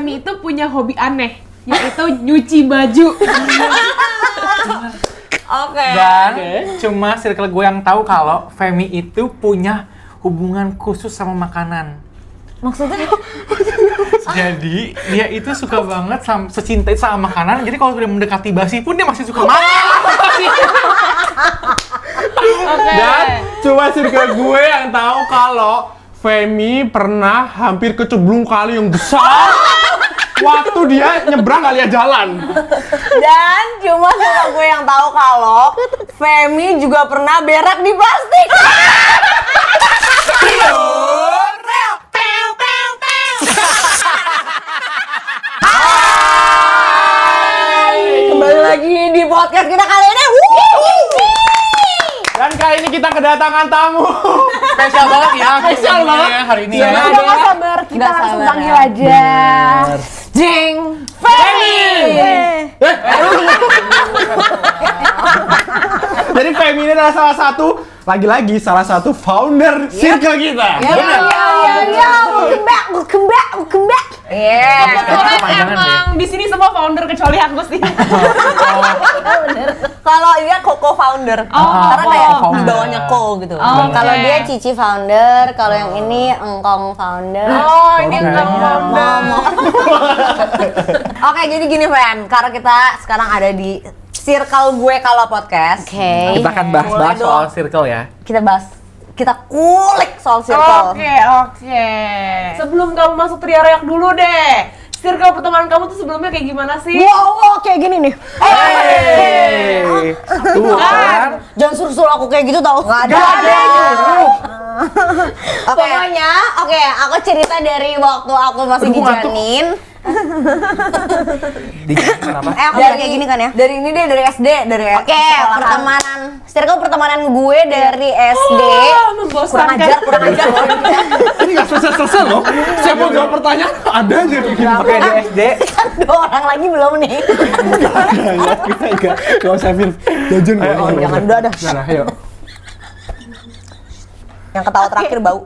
Femi itu punya hobi aneh, yaitu nyuci baju. Oke. Dan cuma circle gue yang tahu kalau Femi itu punya hubungan khusus sama makanan. Maksudnya? Jadi dia itu suka banget secinta sama makanan. Jadi kalau udah mendekati basi pun dia masih suka makan. Dan cuma circle gue yang tahu kalau Femi pernah hampir kecemplung kali yang besar waktu dia nyebrang kali ya jalan. Dan cuma circle gue yang tahu kalau Femi juga pernah berak di plastik. Kembali lagi di podcast kita kali ini. Dan kali ini kita kedatangan tamu. Spesial banget ya. Spesial banget hari ini. Iya, ya. Udah gak sabar, kita Nggak langsung sabar, panggil ya. aja. Jeng Femi. Jadi Femi ini adalah salah satu founder circle kita. Welcome back. Yeah. Kebetulan emang di sini semua founder kecuali Agus nih. Kalau dia Koko founder, karena kayak di bawahnya Ko gitu. Kalau dia Cici founder, kalau yang ini Engkong founder. Oh, ini founder. Oke, jadi gini Fem, karena kita sekarang ada di circle gue kalau podcast. Oke. Kita akan bahas Boleh soal dong. circle ya. Kita kulik soal circle. Oke. Sebelum kamu masuk Tria Reak dulu deh. Circle pertemanan kamu tuh sebelumnya kayak gimana sih? Wow, kayak gini nih. Tuh kan. Jangan suruh aku kayak gitu tau. Gak ada. Pokoknya, aku cerita dari waktu aku masih di janin. Kenapa? Aku udah kayak gini kan ya? Dari ini deh, dari SD, dari Oke, sekolahan. circle pertemanan gue dari SD. Membosankan. Kurang ajar. Ini nggak selesai loh. Siapa mau jawab pertanyaan? Ada aja begini. Oke, di SD. Dua orang lagi belum nih. Gak usah Fir. Jujur nggak? Jangan udah dah. Nah, ayo. Yang ketawa terakhir bau.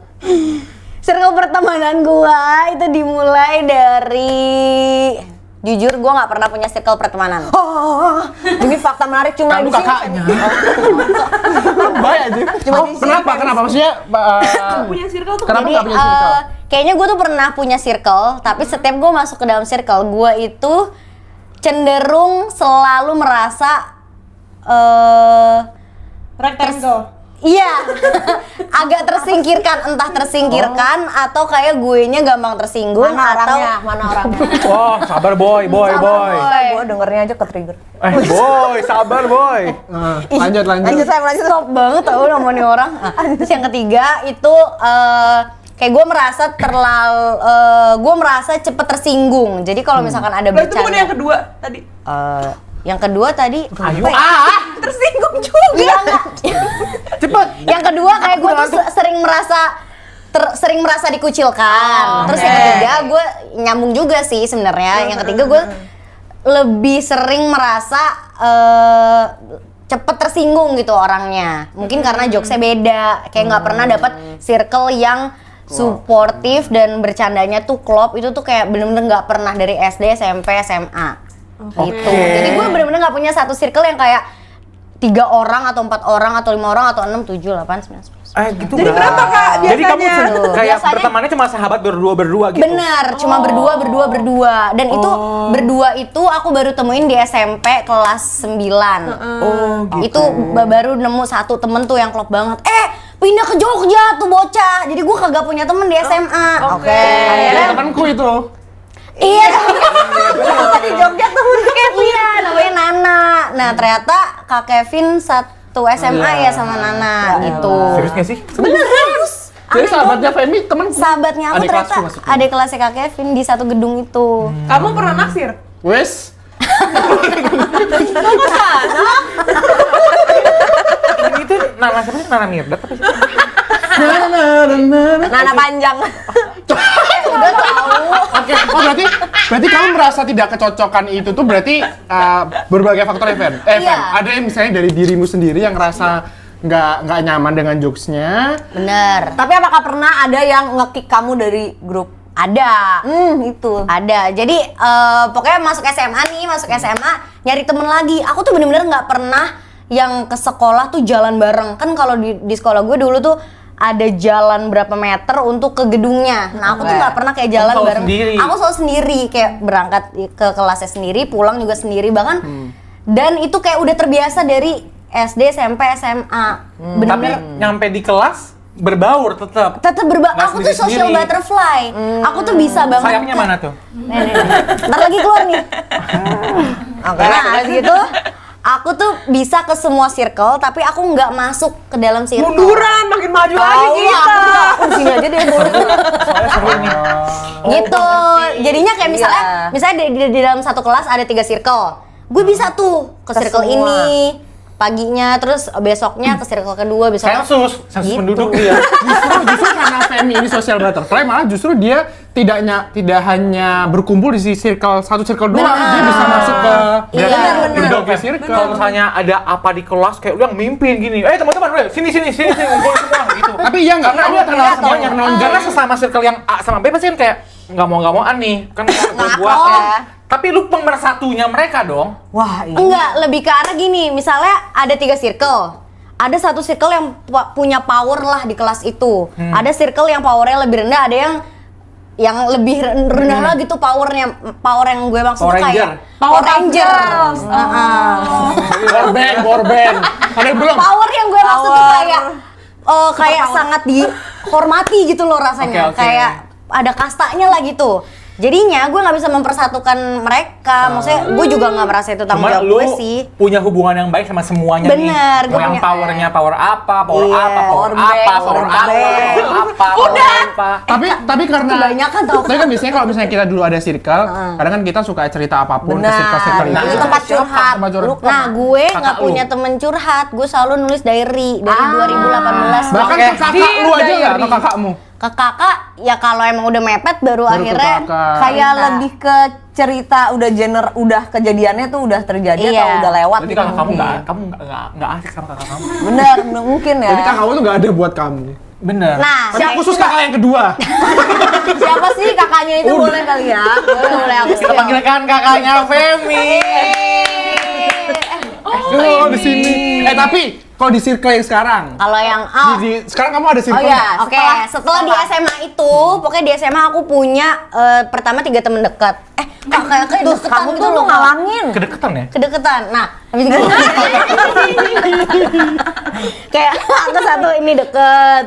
Circle pertemanan gua itu dimulai dari, jujur gua nggak pernah punya circle pertemanan. Ini fakta menarik cuma Kamu di sini. kakaknya. Baik aja. Kenapa? Maksudnya Punya circle tuh. kenapa Jadi nggak punya circle? kayaknya gue tuh pernah punya circle, tapi setiap gue masuk ke dalam circle gue itu cenderung selalu merasa Rectangle. iya agak tersingkirkan, entah tersingkirkan atau kayak guenya gampang tersinggung Mana orangnya? Oh, sabar boy. Gue dengernya aja ke trigger. Boy, sabar boy. Lanjut. Lanjut saya lanjut. stop banget tau namanya orang. Terus yang ketiga itu kayak gue merasa gue merasa cepet tersinggung. Jadi kalau misalkan ada Berarti bukan bercanda, yang kedua tadi. yang kedua tadi Ayo. Tersinggung juga. iya enggak. Cepet. Yang kedua kayak gue tuh sering merasa dikucilkan. Terus yang ketiga gue nyambung juga sih sebenarnya. Yang ketiga gue lebih sering merasa cepet tersinggung gitu orangnya. Mungkin karena jokesnya beda. Kayak nggak pernah dapat circle yang suportif dan bercandanya tuh klop. Itu tuh kayak bener-bener nggak pernah dari SD, SMP, SMA. Gitu. Jadi gue bener-bener nggak punya satu circle yang kayak 3 orang atau 4 orang atau 5 orang atau 6, 7, 8, 9, 10. Gitu Jadi berapa Kak Jadi kamu biasanya? kayak Biasanya- bertemannya cuma sahabat berdua gitu. Bener, cuma berdua. Dan itu berdua itu aku baru temuin di SMP kelas 9. Oh, gitu. Itu baru nemu satu temen tuh yang klop banget. Pindah ke Jogja tuh bocah. Jadi gue kagak punya temen di SMA. Oke. Ada temanku itu. Iya. Di Jogja tuh Iya, namanya Nana. Nah, ternyata Kak Kevin satu SMA ya sama Nana gitu. Serius gak sih? Bener, serius. Jadi sahabatnya Femi temanku. Sahabatnya aku Adik ternyata kelasku maksudnya. adik kelasnya Kak Kevin di satu gedung itu. Kamu pernah naksir? Wes. Itu Nana siapa sih? Nana Mirdad tapi Nana panjang. Udah tahu. Oke, berarti kamu merasa tidak kecocokan itu tuh berarti berbagai faktor event. Iya. Fem, ada yang misalnya dari dirimu sendiri yang ngerasa nggak nyaman dengan jokesnya. Bener. Tapi apakah pernah ada yang nge-kick kamu dari grup Ada. Itu. Ada. Jadi pokoknya masuk SMA nyari temen lagi. Aku tuh bener-bener nggak pernah yang ke sekolah tuh jalan bareng. Kan kalau di sekolah gue dulu tuh ada jalan berapa meter untuk ke gedungnya. Nah, aku tuh nggak pernah kayak jalan selalu bareng. sendiri. Aku selalu sendiri, kayak berangkat ke kelasnya sendiri, pulang juga sendiri bahkan. Dan itu kayak udah terbiasa dari SD, SMP, SMA. Tapi nyampe di kelas berbaur tetap. Tetap Nggak aku tuh social sendiri-sendiri. butterfly. Aku tuh bisa banget. Sayapnya mana tuh? Nih. Ntar lagi keluar nih. Nah, habis gitu aku tuh bisa ke semua circle, tapi aku nggak masuk ke dalam circle. Munduran, makin maju lagi kita. Aku di sini aja deh boleh. Soalnya seru nih. Gitu. Jadinya kayak misalnya di dalam satu kelas ada 3 circle. Gue bisa tuh ke circle semua. ini paginya, terus besoknya ke circle kedua, besoknya Sensus Gitu. penduduk dia. Justru karena Femi ini social butterfly, malah justru dia tidak hanya berkumpul di satu circle doang, dia bisa masuk ke Iya, berbagai circle. Kalau misalnya ada apa di kelas kayak udah mimpin gini, teman-teman, udah sini ngumpul semua gitu. Tapi iya nggak, Karena kamu dia kenal semuanya, kenal karena sesama circle yang A sama B pasti kan kayak nggak mau-an nih, kan Ngaklop. buat ya. Tapi lu pemersatunya mereka dong. Wah, iya. enggak, lebih ke arah gini, misalnya ada 3 circle. Ada satu circle yang punya power lah di kelas itu. Ada circle yang powernya lebih rendah, ada yang lebih rendah lagi tuh powernya. Power yang gue maksud Power tuh kayak Ranger. Power Ranger. Borband. Ada yang belum? Power yang gue maksud tuh kayak sangat dihormati gitu loh rasanya. Oke. Kayak ada kastanya lah gitu. Jadinya gue nggak bisa mempersatukan mereka. Maksudnya gue juga nggak merasa itu tanggung Cuma jawab lu gue sih. punya hubungan yang baik sama semuanya Bener, nih. gue Mau yang punya- powernya power apa, power Iya, apa, power power apa, bank, power power apa, bank. power apa, power apa. Tapi karena kebanyakan tau. Tapi kan biasanya kalau misalnya kita dulu ada circle, kadang kan kita suka cerita apapun ke Benar. circle itu. Itu tempat curhat. Tempat curhat. Nah, gue Kakak nggak lu. punya temen curhat. Gue selalu nulis diary dari 2018. Bahkan Oke. ke kakak lu aja ya, atau kakakmu. Ke kakak, ya kalau emang udah mepet baru Baru ke akhirnya kakak. Kayak lebih ke cerita udah kejadiannya tuh udah terjadi Iya. atau udah lewat Berarti gitu kakak kamu mungkin. nggak asik sama kakak kamu. Bener, mungkin ya. Jadi kakakmu tuh nggak ada buat kamu. Bener. Nah, Tapi khusus kakak yang kedua. Siapa sih kakaknya itu boleh kali ya? boleh aku Kita panggilkan kakaknya Femi. Oh, di sini. Tapi kalau di circle yang sekarang, Kalau yang sekarang kamu ada circle. Oh iya. nggak? Oke, setelah di SMA itu, pokoknya di SMA aku punya pertama 3 temen dekat. Kayak Terus deketan kamu gitu tuh loh. Kedeketan ya? Kedeketan. Nah, habis itu kayak aku satu ini deket.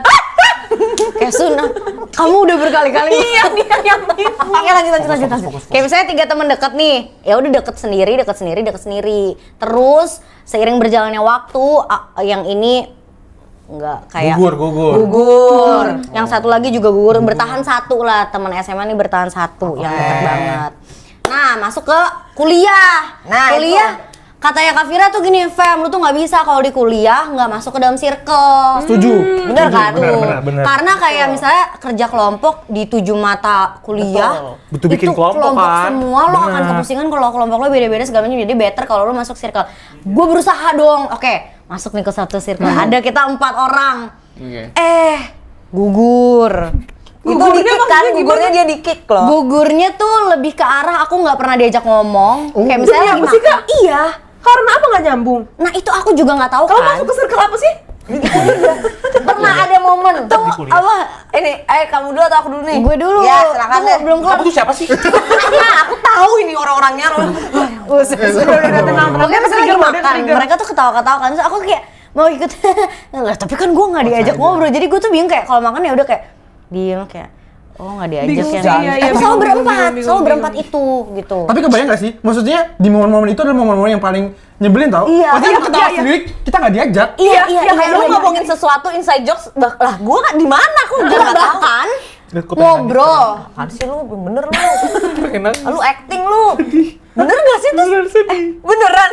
Kayak Suna, kamu udah berkali-kali. Iya, dia yang Oke, lanjut. Kayak misalnya 3 temen deket nih, ya udah deket sendiri. Terus seiring berjalannya waktu, yang ini nggak kayak Gugur. yang satu lagi juga gugur, bertahan satu lah, teman SMA nih bertahan satu yang dekat banget. Nah, masuk ke kuliah. Nah, kuliah katanya Kak Vira tuh gini, Fem, lu tuh nggak bisa kalau di kuliah nggak masuk ke dalam circle. Setuju. Bener kan? bener. Karena kayak misalnya kerja kelompok di 7 mata kuliah, Betul, bikin itu kelompok kan? semua lo akan Bener. kepusingan kalau kelompok lo beda-beda segala macam. Jadi better kalau lo masuk circle. Gue berusaha dong, oke, masuk nih ke satu circle. Ada kita 4 orang. Oke. Gugur. Itu di-kick kan, gugurnya dia di-kick loh. Gugurnya tuh lebih ke arah aku nggak pernah diajak ngomong. Kayak misalnya Demi lagi apa sih, Kak? makan. Iya. Karena apa nggak nyambung? Nah itu aku juga nggak tahu Kamu kan. masuk ke circle apa sih? Pernah ada momen tuh kuliah. apa? Ini, kamu dulu atau aku dulu nih? Gue dulu. Ya, silakan Aku deh. belum kelar. Kamu tuh siapa sih? Nah, aku tahu ini orang-orangnya. Pokoknya misalnya lagi makan, mereka tuh ketawa-ketawa kan, terus aku kayak mau ikut. Lah, tapi kan gue nggak diajak ngobrol, jadi gue tuh bingung kayak kalau makan ya udah kayak diem kayak oh nggak diajak Bingung ya. sih, iya, iya, Tapi bingung. selalu berempat itu gitu. Tapi kebayang gak sih? Maksudnya di momen-momen itu adalah momen-momen yang paling nyebelin tau? Iya. Pasti kita ketawa sendiri, kita nggak diajak. Iya, Kayak lu ngomongin sesuatu inside jokes, lah gua kan di mana aku udah nggak tahu. bahkan ngobrol. Apaan sih lu? Bener lu. Enak. Lu acting lu. Bener gak sih tuh? Beneran.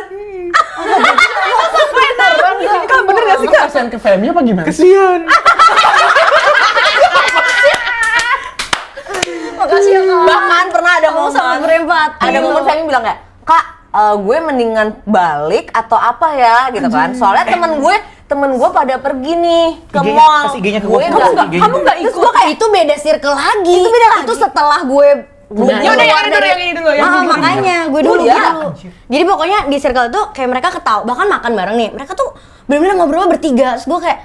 Kak, bener gak sih, Lu Kak? kasihan ke Femi apa gimana? Kesian. Makasih ya Kak. Bahkan pernah ada Kamu sama momen berempat. ada momen Femi bilang kayak, Kak, gue mendingan balik atau apa ya gitu kan. Soalnya temen gue temen gue pada pergi nih ke IG-nya, mall. pas IG-nya ke Gue gua, nggak. IG-nya. Kamu nggak Terus ikut? gue kayak itu beda circle lagi. Itu beda lagi. Itu setelah gue Yaudah, yang ini dulu, yang ini dulu, yang ini dulu. makanya gue dulu ya? gitu. Jadi pokoknya di circle itu kayak mereka ketawa, bahkan makan bareng nih. Mereka tuh bener-bener ngobrol bertiga. Terus gue kayak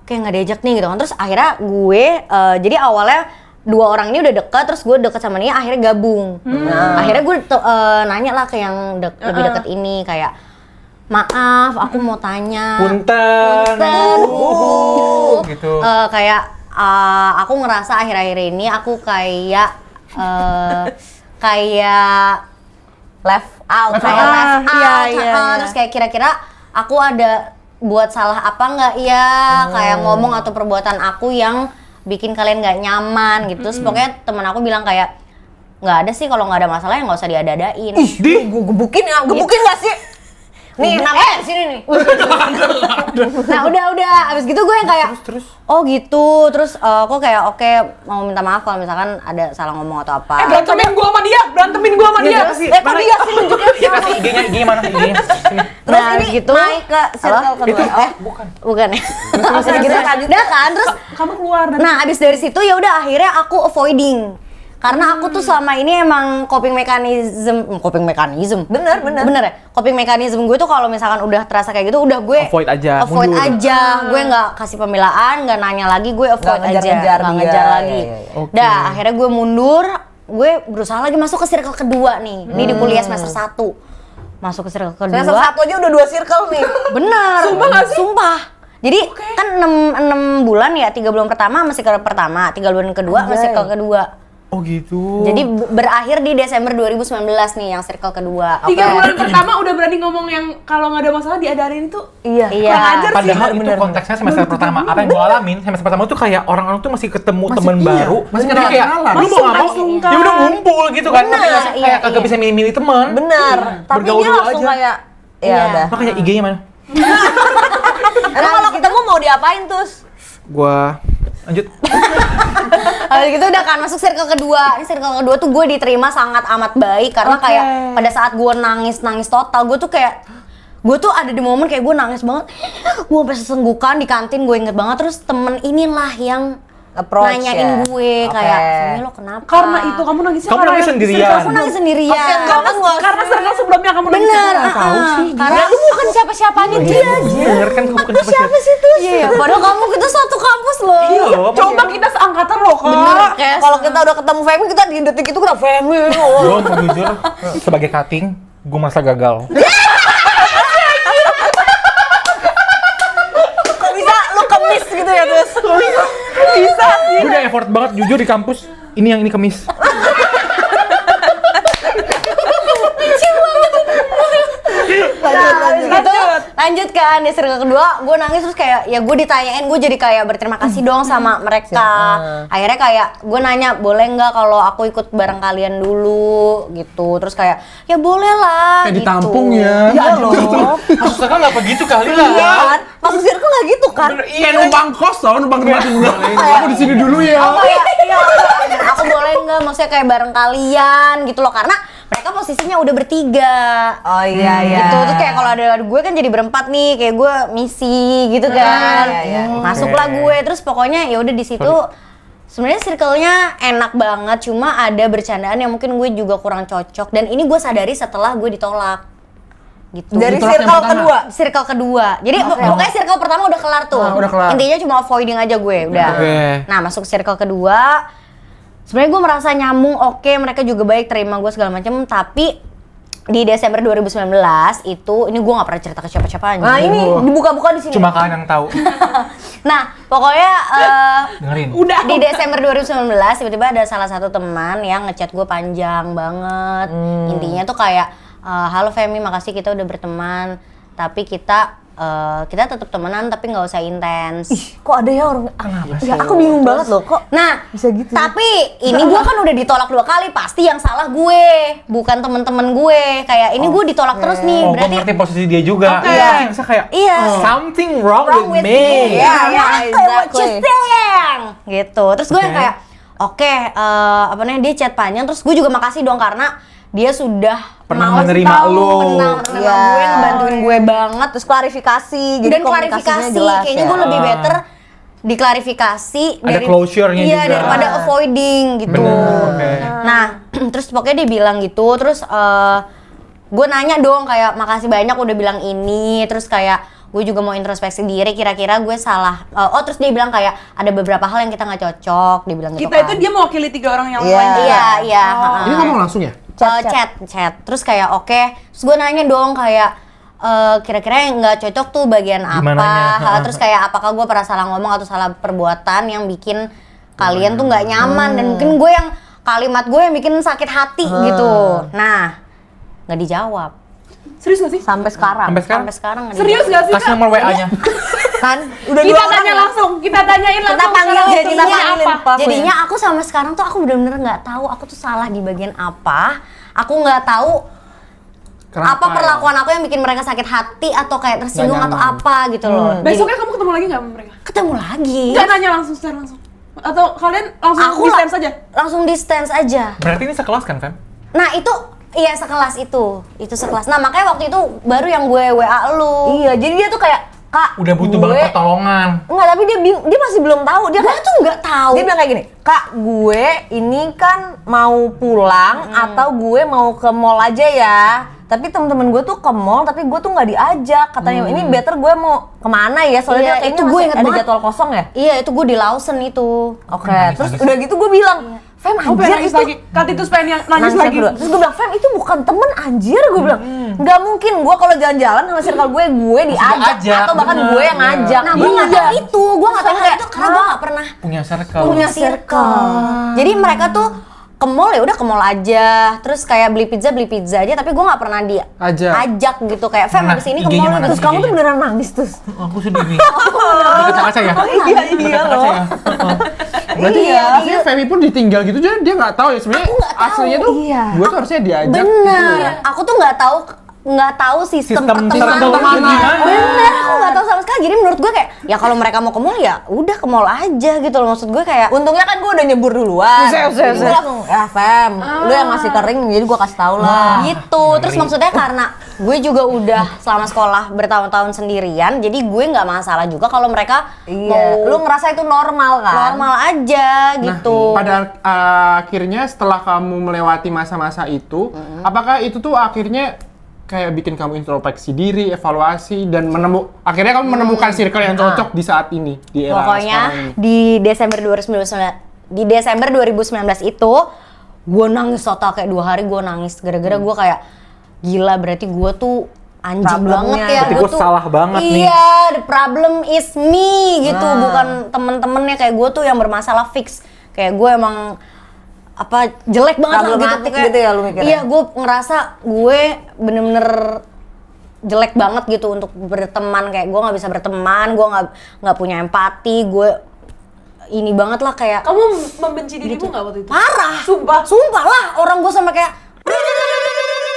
nggak diajak nih gitu kan. Terus akhirnya gue jadi awalnya 2 orang ini udah deket, terus gue deket sama dia, akhirnya gabung. Nah, akhirnya gue nanya lah ke yang lebih deket ini kayak, maaf, aku mau tanya. Punten. Gitu. Kayak aku ngerasa akhir-akhir ini aku kayak kayak left out. kayak left out. iya, iya. Terus kayak kira-kira aku ada buat salah apa nggak ya? Kayak ngomong atau perbuatan aku yang bikin kalian nggak nyaman gitu. Terus pokoknya teman aku bilang kayak, nggak ada sih, kalau nggak ada masalah ya nggak usah diada-adain. Gue gebukin ya, gebukin nggak sih? Nih, namanya di sini nih. Nah udah abis gitu gue yang kayak oh gitu, terus kok kayak oke, mau minta maaf kalau misalkan ada salah ngomong atau apa. Berantemin gua sama dia. Kok dia sih nunjuknya Ya kasih IG-nya mana IG-nya? Sini. Terus Nah, ini gitu. naik ke circle kedua. Bukan ya. Terus gitu udah kan, terus Kamu keluar dari nah abis dari situ ya udah akhirnya aku avoiding. Karena aku tuh selama ini emang coping mechanism. Bener. Ya? Coping mechanism gue tuh kalau misalkan udah terasa kayak gitu, udah gue Avoid aja, Avoid mundur. aja. Gue nggak kasih pembelaan, nggak nanya lagi, gue avoid Nggak aja. ngejar-ngejar Nggak dia. ngejar lagi. Iya, iya. Oke. Dah, akhirnya gue mundur. Gue berusaha lagi masuk ke circle kedua nih. Ini di kuliah semester 1. Masuk ke circle kedua. Semester 1 aja udah 2 circle nih. Bener. Sumpah gak sih? Sumpah. Jadi kan 6 bulan ya, 3 bulan pertama masih circle pertama, 3 bulan kedua masih circle kedua. Oh gitu. Jadi berakhir di Desember 2019 nih yang circle kedua. 3 bulan pertama udah berani ngomong yang kalau nggak ada masalah diadarin tuh. Iya. Iya. Kurang ajar sih. Padahal itu konteksnya semester pertama. Apa yang gue alamin semester pertama tuh kayak orang-orang tuh masih ketemu teman baru, masih jadi kayak kenalan. lu mau nggak mau, Sungkan. ya udah ngumpul gitu kan. Bener, Tapi kayak iya, kagak bisa milih-milih teman. Bener. Tapi Bergaul dia dulu langsung aja. kayak ya Iya. udah. Makanya IG-nya mana? Emang kalau ketemu mau diapain terus? Gua lanjut. Habis gitu udah kan masuk circle kedua. Ini circle kedua tuh gue diterima sangat amat baik karena kayak pada saat gue nangis total, gue tuh ada di momen kayak gue nangis banget. Gue sampai sesenggukan di kantin, gue inget banget. Terus temen inilah yang Approach nanyain ya? gue Oke. kayak, "Femi lo kenapa?" Karena itu kamu nangisnya Kamu karena nangis sendirian. Aku nangis sendirian. Karena circle sebelumnya kamu nangis. Bener, tahu sih. karena lu bukan siapa-siapanya dia aja. Bener kan gue bukan siapa sih tuh? Iya, padahal kamu kita satu kampus loh. Iya loh. Coba kita seangkatan loh, Kak. Bener, kayak Kalau kita udah ketemu Femi, kita di detik itu kita Femi. Gue mau jujur sebagai cutting, gue merasa gagal. Kok bisa lu kemis gitu ya terus? Bisa sih. Gue udah effort banget jujur di kampus. Ini kemis. Lanjut kan di circle kedua, gue nangis terus kayak ya gue ditanyain, gue jadi kayak berterima kasih dong sama mereka. Akhirnya kayak gue nanya boleh nggak kalau aku ikut bareng kalian dulu gitu. Terus kayak ya boleh lah. Kayak gitu. ditampung ya. Iya loh. Maksudnya kan nggak begitu kali lah. Kan? Masuk circle nggak gitu kan? Kayak numpang kos tau, numpang tempat sebelah. Aku di sini dulu ya. Kayak ya aku boleh nggak, maksudnya kayak bareng kalian gitu loh, karena mereka posisinya udah bertiga. Oh iya iya. Gitu. Terus kayak kalau ada gue kan jadi berempat nih, kayak gue misi gitu kan. iya, iya. Masuklah gue, terus pokoknya ya udah di situ sebenarnya circle-nya enak banget, cuma ada bercandaan yang mungkin gue juga kurang cocok, dan ini gue sadari setelah gue ditolak. Gitu. Dari Ditolak yang circle pertama? kedua. Circle kedua. Jadi pokoknya circle pertama udah kelar tuh. Udah kelar. Intinya cuma avoiding aja gue, udah. Oke. Nah, masuk circle kedua. Sebenarnya gue merasa nyambung, oke, mereka juga baik, terima gue segala macam, tapi di Desember 2019 itu, ini gue nggak pernah cerita ke siapa-siapa aja. Nah ini dibuka-buka di sini. Cuma kalian yang tahu. Nah, pokoknya Dengerin. Udah. di Desember 2019 tiba-tiba ada salah satu teman yang ngechat gue panjang banget. Intinya tuh kayak, halo Femi, makasih kita udah berteman, tapi kita tetap temenan tapi nggak usah intens. Kok ada ya orang? Kenapa sih? Ya aku bingung banget loh kok. Nah, Bisa gitu. tapi ini gue kan udah ditolak 2 kali, pasti yang salah gue, bukan temen-temen gue. Kayak ini gue ditolak terus nih, Oh, gue berarti ngerti posisi dia juga. Oke. Iya. Bisa kayak Iya. something wrong, wrong with with me. me. Iya, Exactly what you exactly. saying. Gitu. Terus gue yang Oke. kayak, oke, apa namanya, dia chat panjang, terus gue juga makasih dong karena dia sudah Pernah mau menerima tahu, lo. pernah menerima Iya. gue, ngebantuin gue banget. Terus klarifikasi, jadi Dan komunikasinya klarifikasi, jelas kayaknya ya. gue lebih better diklarifikasi Ada closure-nya iya, juga. daripada avoiding gitu. Bener, oke. Nah, terus pokoknya dia bilang gitu, terus gue nanya dong kayak makasih banyak udah bilang ini, terus kayak gue juga mau introspeksi diri, kira-kira gue salah. Terus dia bilang kayak ada beberapa hal yang kita nggak cocok, dia bilang gitu Kita kan. itu dia mewakili 3 orang yang Iya. lain juga. Iya, iya. Ini ngomong langsung ya? Chat. Terus kayak oke. Terus gue nanya dong kayak kira-kira yang nggak cocok tuh bagian apa? Gimananya? Terus kayak apakah gue pernah salah ngomong atau salah perbuatan yang bikin kalian tuh nggak nyaman dan mungkin gue yang kalimat gue yang bikin sakit hati gitu. Nah, nggak dijawab. Serius gak sih? Sampai sekarang. Sampai sekarang nggak Serius dijawab. gak sih, Kasih Kak? nomor WA-nya. Kan udah Kita 2 orang tanya ya? langsung, kita tanyain langsung. panggil, sekarang kita jadinya panggilin apa? Pak. Jadinya aku sampai sekarang tuh aku bener-bener nggak tahu aku tuh salah di bagian apa. Aku nggak tahu Kenapa apa ya? perlakuan aku yang bikin mereka sakit hati atau kayak tersinggung Nggak atau nyaman. apa gitu loh. Jadi, Besoknya kamu ketemu lagi gak sama mereka? ketemu lagi. Gak nanya langsung secara langsung? Atau kalian langsung Aku distance aja? Langsung distance aja. Berarti ini sekelas kan, Fem? Nah itu iya sekelas itu sekelas. Nah makanya waktu itu baru yang gue WA lu. Iya, jadi dia tuh kayak, Kak, Udah butuh gue... banget pertolongan. Enggak, tapi dia masih belum tahu. Dia Gue kayak, tuh nggak tahu. dia bilang kayak gini, Kak, gue ini kan mau pulang atau gue mau ke mall aja ya. Tapi temen-temen gue tuh ke mall, tapi gue tuh nggak diajak. Katanya ini better gue mau kemana ya? Soalnya Iya, dia kayaknya itu gue masih inget ada banget. jadwal kosong ya. Iya itu gue di Lawson itu. Oke, terus udah gitu gue bilang, Fem Kamu pengen anjir nangis itu lagi? Kak Titus pengen yang nangis nangis lagi? berdua. Terus gue bilang, Fem itu bukan temen anjir. Gue bilang, nggak mungkin gue kalau jalan-jalan sama circle gue diajak diajak, atau bahkan bener. gue yang ngajak. Nah gue nggak tahu itu, gue nggak tahu Kayak, itu karena gue nggak pernah Punya circle. punya circle. Jadi mereka tuh ke mall ya udah ke mall aja, terus kayak beli pizza aja, tapi gue nggak pernah ajak gitu kayak Fem Nah, habis ini ke IG-nya mall mana? Terus IG-nya. kamu tuh beneran nangis terus. Aku sedih nih. Di kaca-kaca ya? Iya Kaca-kaca ya? Berarti aslinya Femi pun ditinggal gitu, jadi dia nggak tahu ya sebenarnya Aku nggak tahu. aslinya tuh Iya. gue tuh harusnya diajak. Bener, aku tuh nggak tahu sistem Sistem pertemanan circle gimana? Bener, aku nggak tahu sama sekali. Jadi menurut gue kayak ya kalau mereka mau ke mall ya udah ke mall aja gitu loh. Maksud gue kayak Untungnya kan gue udah nyebur duluan. Jadi gue langsung, ya Fem, lu yang masih kering, jadi gue kasih tau lah. gitu. Terus maksudnya karena gue juga udah selama sekolah bertahun-tahun sendirian, jadi gue nggak masalah juga kalau mereka Iya, lu ngerasa itu normal kan? normal aja gitu. Pada akhirnya setelah kamu melewati masa-masa itu, apakah itu tuh akhirnya kayak bikin kamu introspeksi diri, evaluasi, dan akhirnya kamu menemukan circle yang cocok di saat ini, di era Pokoknya sekarang ini? di Desember 2019 itu gue nangis total kayak 2 hari gue nangis gara-gara gue kayak gila berarti gue tuh anjing Problemnya. banget ya. Berarti gue salah banget nih. Iya, the problem is me gitu, bukan temen-temennya. Kayak gue tuh yang bermasalah fix. Kayak gue emang apa jelek banget lah gitu. Problematik Kayak- gitu ya lu mikirnya? Iya, gue ngerasa gue bener-bener jelek banget gitu untuk berteman. Kayak gue nggak bisa berteman, gue nggak punya empati, gue ini banget lah kayak Kamu membenci dirimu nggak waktu itu? parah. Sumpah lah, orang gue sampai kayak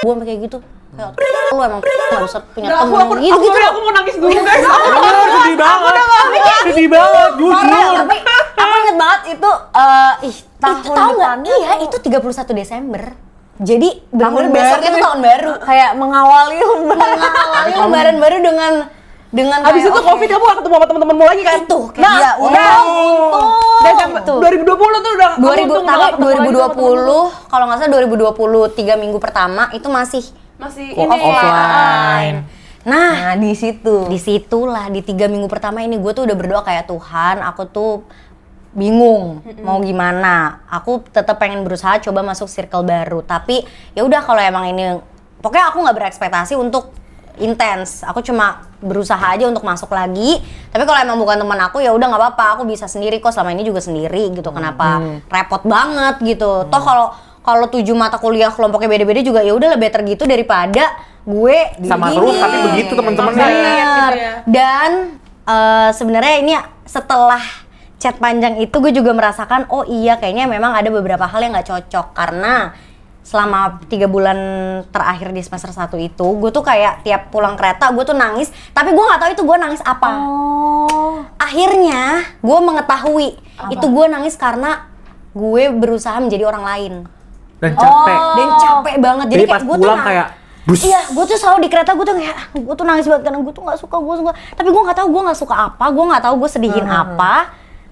gue sampai kayak gitu. Kayak lu emang nggak bisa punya Nggak, temen gitu. aku mau nangis dulu guys. Sedih banget. Sedih banget, jujur. Tapi aku inget banget itu, tahun Itu tahu nggak? depannya Iya, itu 31 Desember. Jadi Tahun bener besoknya baru. tuh tahun baru. kayak mengawali lembaran. Mengawali lembaran baru dengan Habis kayak, itu oke, Covid kamu gak ketemu sama temen-temenmu lagi kan? itu kayak Nah, iya, udah untung. Desember Tuh. 2020 tuh udah 2000 untung tapi udah ketemu lagi sama temen-temenmu. 2020 kalau nggak salah 2020 3 minggu pertama itu masih Masih Oh, ini offline. nah Nah, di situ. disitulah di 3 minggu pertama ini gue tuh udah berdoa kayak Tuhan aku tuh bingung mau gimana. Aku tetap pengen berusaha coba masuk circle baru, tapi ya udah kalau emang ini pokoknya aku nggak berekspektasi untuk intens. Aku cuma berusaha aja untuk masuk lagi. Tapi kalau emang bukan teman aku ya udah nggak apa-apa. Aku bisa sendiri kok, selama ini juga sendiri gitu. Kenapa repot banget gitu. Toh kalau 7 mata kuliah kelompoknya beda-beda juga ya udah lebih better gitu daripada gue Sama gini. terus tapi begitu teman-temannya. Bener. Gitu ya. Dan sebenarnya ini setelah chat panjang itu gue juga merasakan oh iya kayaknya memang ada beberapa hal yang nggak cocok karena selama 3 bulan terakhir di semester 1 itu gue tuh kayak tiap pulang kereta gue tuh nangis tapi gue nggak tahu itu gue nangis apa. Akhirnya gue mengetahui itu gue nangis karena gue berusaha menjadi orang lain. Dan capek. Dan capek banget. Jadi Jadi pas kayak gue pulang kayak bus. Iya, gue tuh selalu di kereta gue tuh kayak gue tuh nangis banget karena gue tuh nggak suka, tapi gue nggak tahu gue nggak suka apa, gue nggak tahu gue sedihin apa,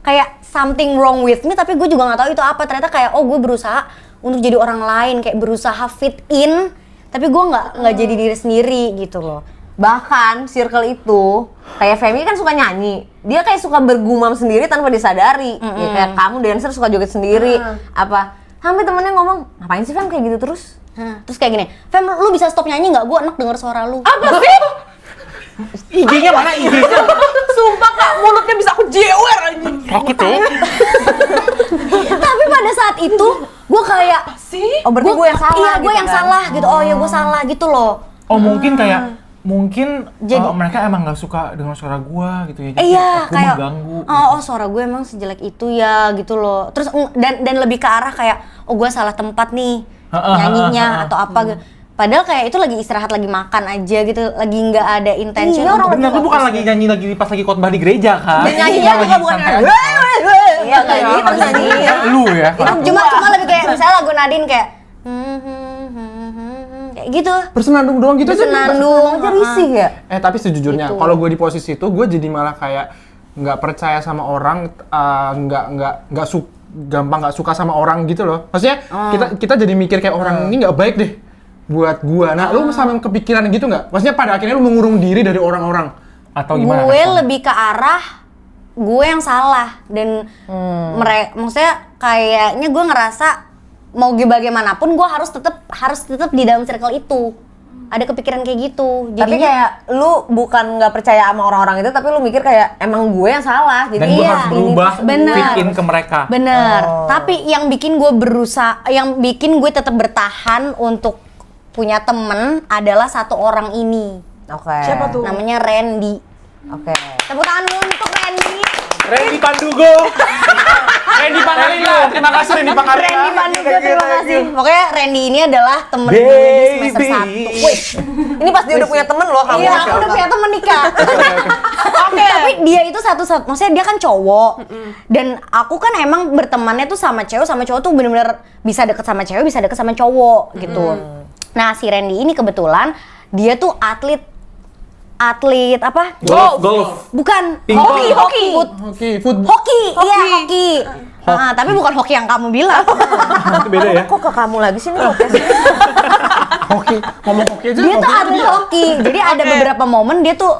kayak something wrong with me, tapi gue juga nggak tahu itu apa. Ternyata kayak gue berusaha untuk jadi orang lain, kayak berusaha fit in, tapi gue nggak jadi diri sendiri gitu loh. Bahkan circle itu kayak Femi kan suka nyanyi, dia kayak suka bergumam sendiri tanpa disadari. Ya, kayak kamu dancer suka joget sendiri, apa sampai temennya ngomong ngapain sih Fem kayak gitu terus? Terus kayak gini, Fem lu bisa stop nyanyi nggak? Gue enak denger suara lu. Apa sih? IG-nya mana IG-nya? Sumpah Kak, mulutnya bisa aku jewer anjing. Sakit tuh. Tapi pada saat itu gue kayak Sih? Oh berarti gue yang salah. iya gue gitu yang kan? salah gitu. Oh ya gue salah gitu loh. Oh mungkin kayak Jadi- mereka emang nggak suka dengan suara gua gitu ya. Jadi Iya aku kayak mengganggu. oh suara gue emang sejelek itu ya gitu loh. Terus dan lebih ke arah kayak gue salah tempat nih nyanyinya atau apa gitu. Padahal kayak itu lagi istirahat, lagi makan aja gitu, lagi nggak ada intention. Iya, orang Bener, lu bukan lagi nyanyi lagi pas lagi khotbah di gereja kan? Dan nyanyinya juga bukan Iya kayak gitu nyanyinya. Lu ya. Cuma lebih kayak misalnya lagu Nadine kayak kayak gitu. Bersenandung doang gitu aja. Bersenandung. aja risih ya. Tapi sejujurnya Gitu. kalau gue di posisi itu gue jadi malah kayak nggak percaya sama orang, gampang nggak suka sama orang gitu loh. Maksudnya kita jadi mikir kayak orang ini nggak baik deh buat gua. Nah, lu sama kepikiran gitu nggak? Maksudnya pada akhirnya lu mengurung diri dari orang-orang. Atau gimana? Gue lebih ke arah gue yang salah dan maksudnya kayaknya gue ngerasa mau bagaimanapun gue harus tetap di dalam circle itu. Ada kepikiran kayak gitu. Tapi kayak lu bukan nggak percaya sama orang-orang itu, tapi lu mikir kayak emang gue yang salah. Jadi Dan gua Iya, harus berubah bener. fit in ke mereka. Bener. Tapi yang bikin gue tetap bertahan untuk punya temen adalah satu orang ini. Oke. Siapa tuh? Namanya Randy. Oke. Tepuk tangan dulu untuk Randy. Randy Pandugo. Randy Pangarila, terima kasih Randy Pangarila. Randy Pandugo, terima kasih. Pokoknya Randy ini adalah temen gue di semester 1. Wih, Ini pas dia udah punya temen loh kamu. iya aku udah punya temen nih Kak. Tapi dia itu satu-satu, maksudnya dia kan cowok. Dan aku kan emang bertemannya tuh sama cowok tuh bener-bener bisa deket sama cewek, bisa deket sama cowok gitu. Nah si Randy ini kebetulan dia tuh atlet apa? Golf. Bukan, Pingpong. hoki. Oke, football. Hoki, iya hoki. Tapi bukan hoki yang kamu bilang. Itu beda ya. Kok ke kamu lagi sih nih podcast? Oke, ngomong oke aja. Dia tuh oke atlet hoki. Jadi ada beberapa momen dia tuh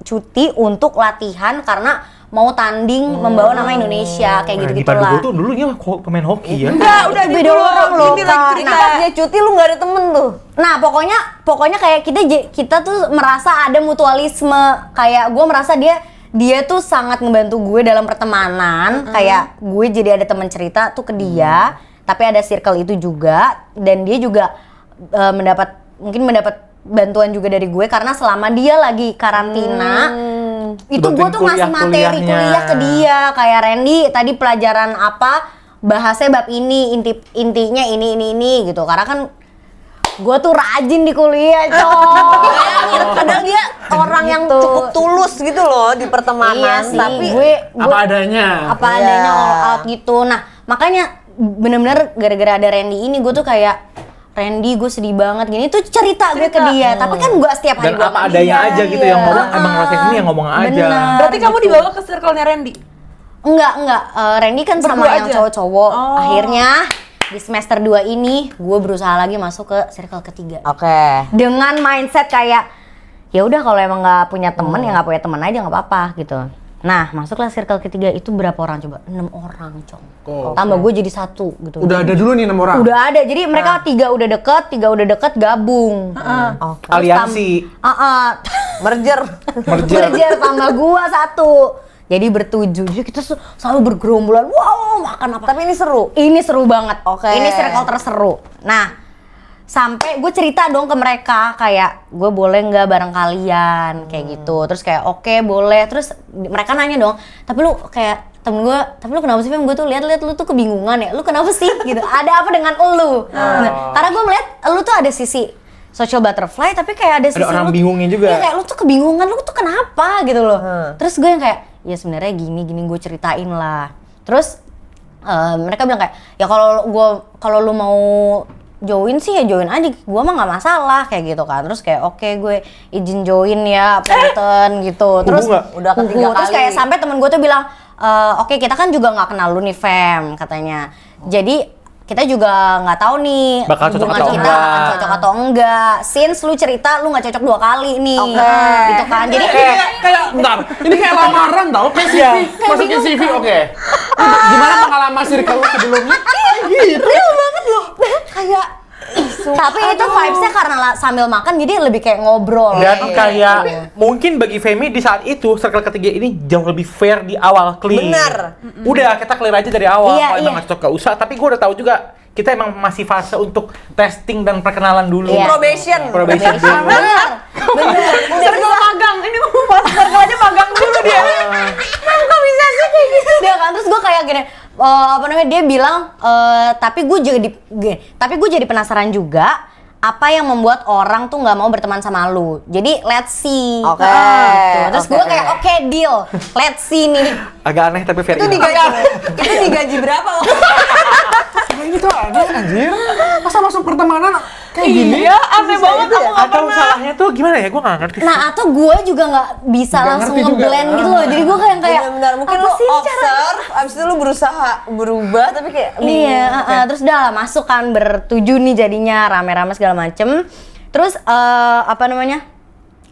cuti untuk latihan karena mau tanding membawa nama Indonesia kayak Randy gitu-gitu Pandugo lah. tuh dulunya pemain hoki ya. Udah Itu beda orang loh. Ini lagi Kak. cerita. Pas dia cuti lu nggak ada temen tuh. Nah, pokoknya kayak kita tuh merasa ada mutualisme. Kayak gue merasa dia tuh sangat ngebantu gue dalam pertemanan. Kayak gue jadi ada teman cerita tuh ke dia, tapi ada circle itu juga dan dia juga mendapat bantuan juga dari gue karena selama dia lagi karantina itu gue Bantuin tuh ngasih materi kuliahnya. kuliah ke dia. Kayak Randy tadi pelajaran apa, bahasnya bab ini, intinya ini gitu. Karena kan gue tuh rajin di kuliah, Bayangin, padahal dia orang yang Gitu. cukup tulus gitu loh di pertemanan. Iya sih, Tapi gue Apa adanya. apa Iya. adanya all out gitu. Nah makanya bener-bener gara-gara ada Randy ini gue tuh kayak Randy gue sedih banget gini tuh cerita gue ke dia. Tapi kan gue setiap hari Dan gue apa sama adanya dia. aja gitu yang ngomong emang ngerasain ini yang ngomong aja. Bener. Berarti kamu gitu. dibawa ke circle-nya Randy? Enggak. Randy kan sama Berdua yang aja? cowok-cowok. Oh. Akhirnya di semester 2 ini gue berusaha lagi masuk ke circle ketiga. oke. Dengan mindset kayak ya udah kalau emang nggak punya temen ya nggak punya temen aja nggak apa-apa gitu. Nah masuklah circle ketiga itu berapa orang coba? 6 orang cong. Tambah gue jadi 1 gitu. Udah ada dulu nih 6 orang. Udah ada, jadi mereka 3 udah deket gabung. Oke. Aliansi. Merger. Merger tambah gua 1. Jadi bertujuh, jadi kita selalu bergerombolan, wow makan apa. Tapi ini seru. Ini seru banget, Oke. ini circle terseru. Nah, sampai gue cerita dong ke mereka kayak gue boleh nggak bareng kalian kayak gitu. Terus kayak oke boleh. Terus mereka nanya dong, tapi lu kayak temen gue, tapi lu kenapa sih Fem? Gue tuh lihat lu tuh kebingungan ya. Lu kenapa sih gitu? Ada apa dengan lu? Nah, karena gue melihat lu tuh ada sisi social butterfly, tapi kayak ada sisi orang lu, bingungnya juga. Iya, kayak lu tuh kebingungan, lu tuh kenapa gitu loh. Terus gue yang kayak ya sebenarnya gini gue ceritain lah. Terus mereka bilang kayak ya kalau lu mau join sih ya join aja, gue mah nggak masalah kayak gitu kan. Terus kayak oke, gue izin join ya punten gitu. Terus Udah ketiga terus kali. kayak sampai temen gue tuh bilang oke, kita kan juga nggak kenal lu nih Fem katanya, jadi kita juga nggak tahu nih Bakal cocok hubungan atau kita enggak. akan cocok atau enggak. Since lu cerita lu nggak cocok 2 kali nih, gitu kan. Jadi Kayak bentar, ini kayak lamaran tau, kayak CV, masukin CV, oke. Gimana pengalaman circle lu sebelumnya? Gitu. Real banget lu. Kayak tapi itu vibes-nya karena sambil makan jadi lebih kayak ngobrol. Dan kayak mungkin bagi Femi di saat itu circle ketiga ini jauh lebih fair di awal, clean. Bener. Udah kita clear aja dari awal. Iya, Kalau emang iya. nggak cocok gak usah. Tapi gue udah tahu juga kita emang masih fase untuk testing dan perkenalan dulu. Iya. probation. Probation dulu. Bener. Circle magang, ini mau masuk circle aja magang dulu dia. Kok bisa sih kayak gitu? Dia kan terus gue kayak gini, dia bilang tapi gue jadi penasaran juga apa yang membuat orang tuh nggak mau berteman sama lu. Jadi let's see. Oke. Gitu. Terus gue Oke. kayak oke, deal. Let's see nih. Agak aneh tapi fair Itu enough. digaji berapa lo? Ini tuh ada anjir. Masa masuk pertemanan kayak gini? Iya, aneh banget aku nggak Atau pernah. salahnya tuh gimana ya? Gue nggak ngerti. Nah atau gue juga nggak bisa Nggak langsung ngerti juga. ngeblend gitu loh. Jadi gue kayak Benar-benar mungkin apa lu sih cara- observe, abis itu lu berusaha berubah tapi kayak Iya, terus udah lah, masuk kan bertuju nih jadinya rame-rame segala macem. Terus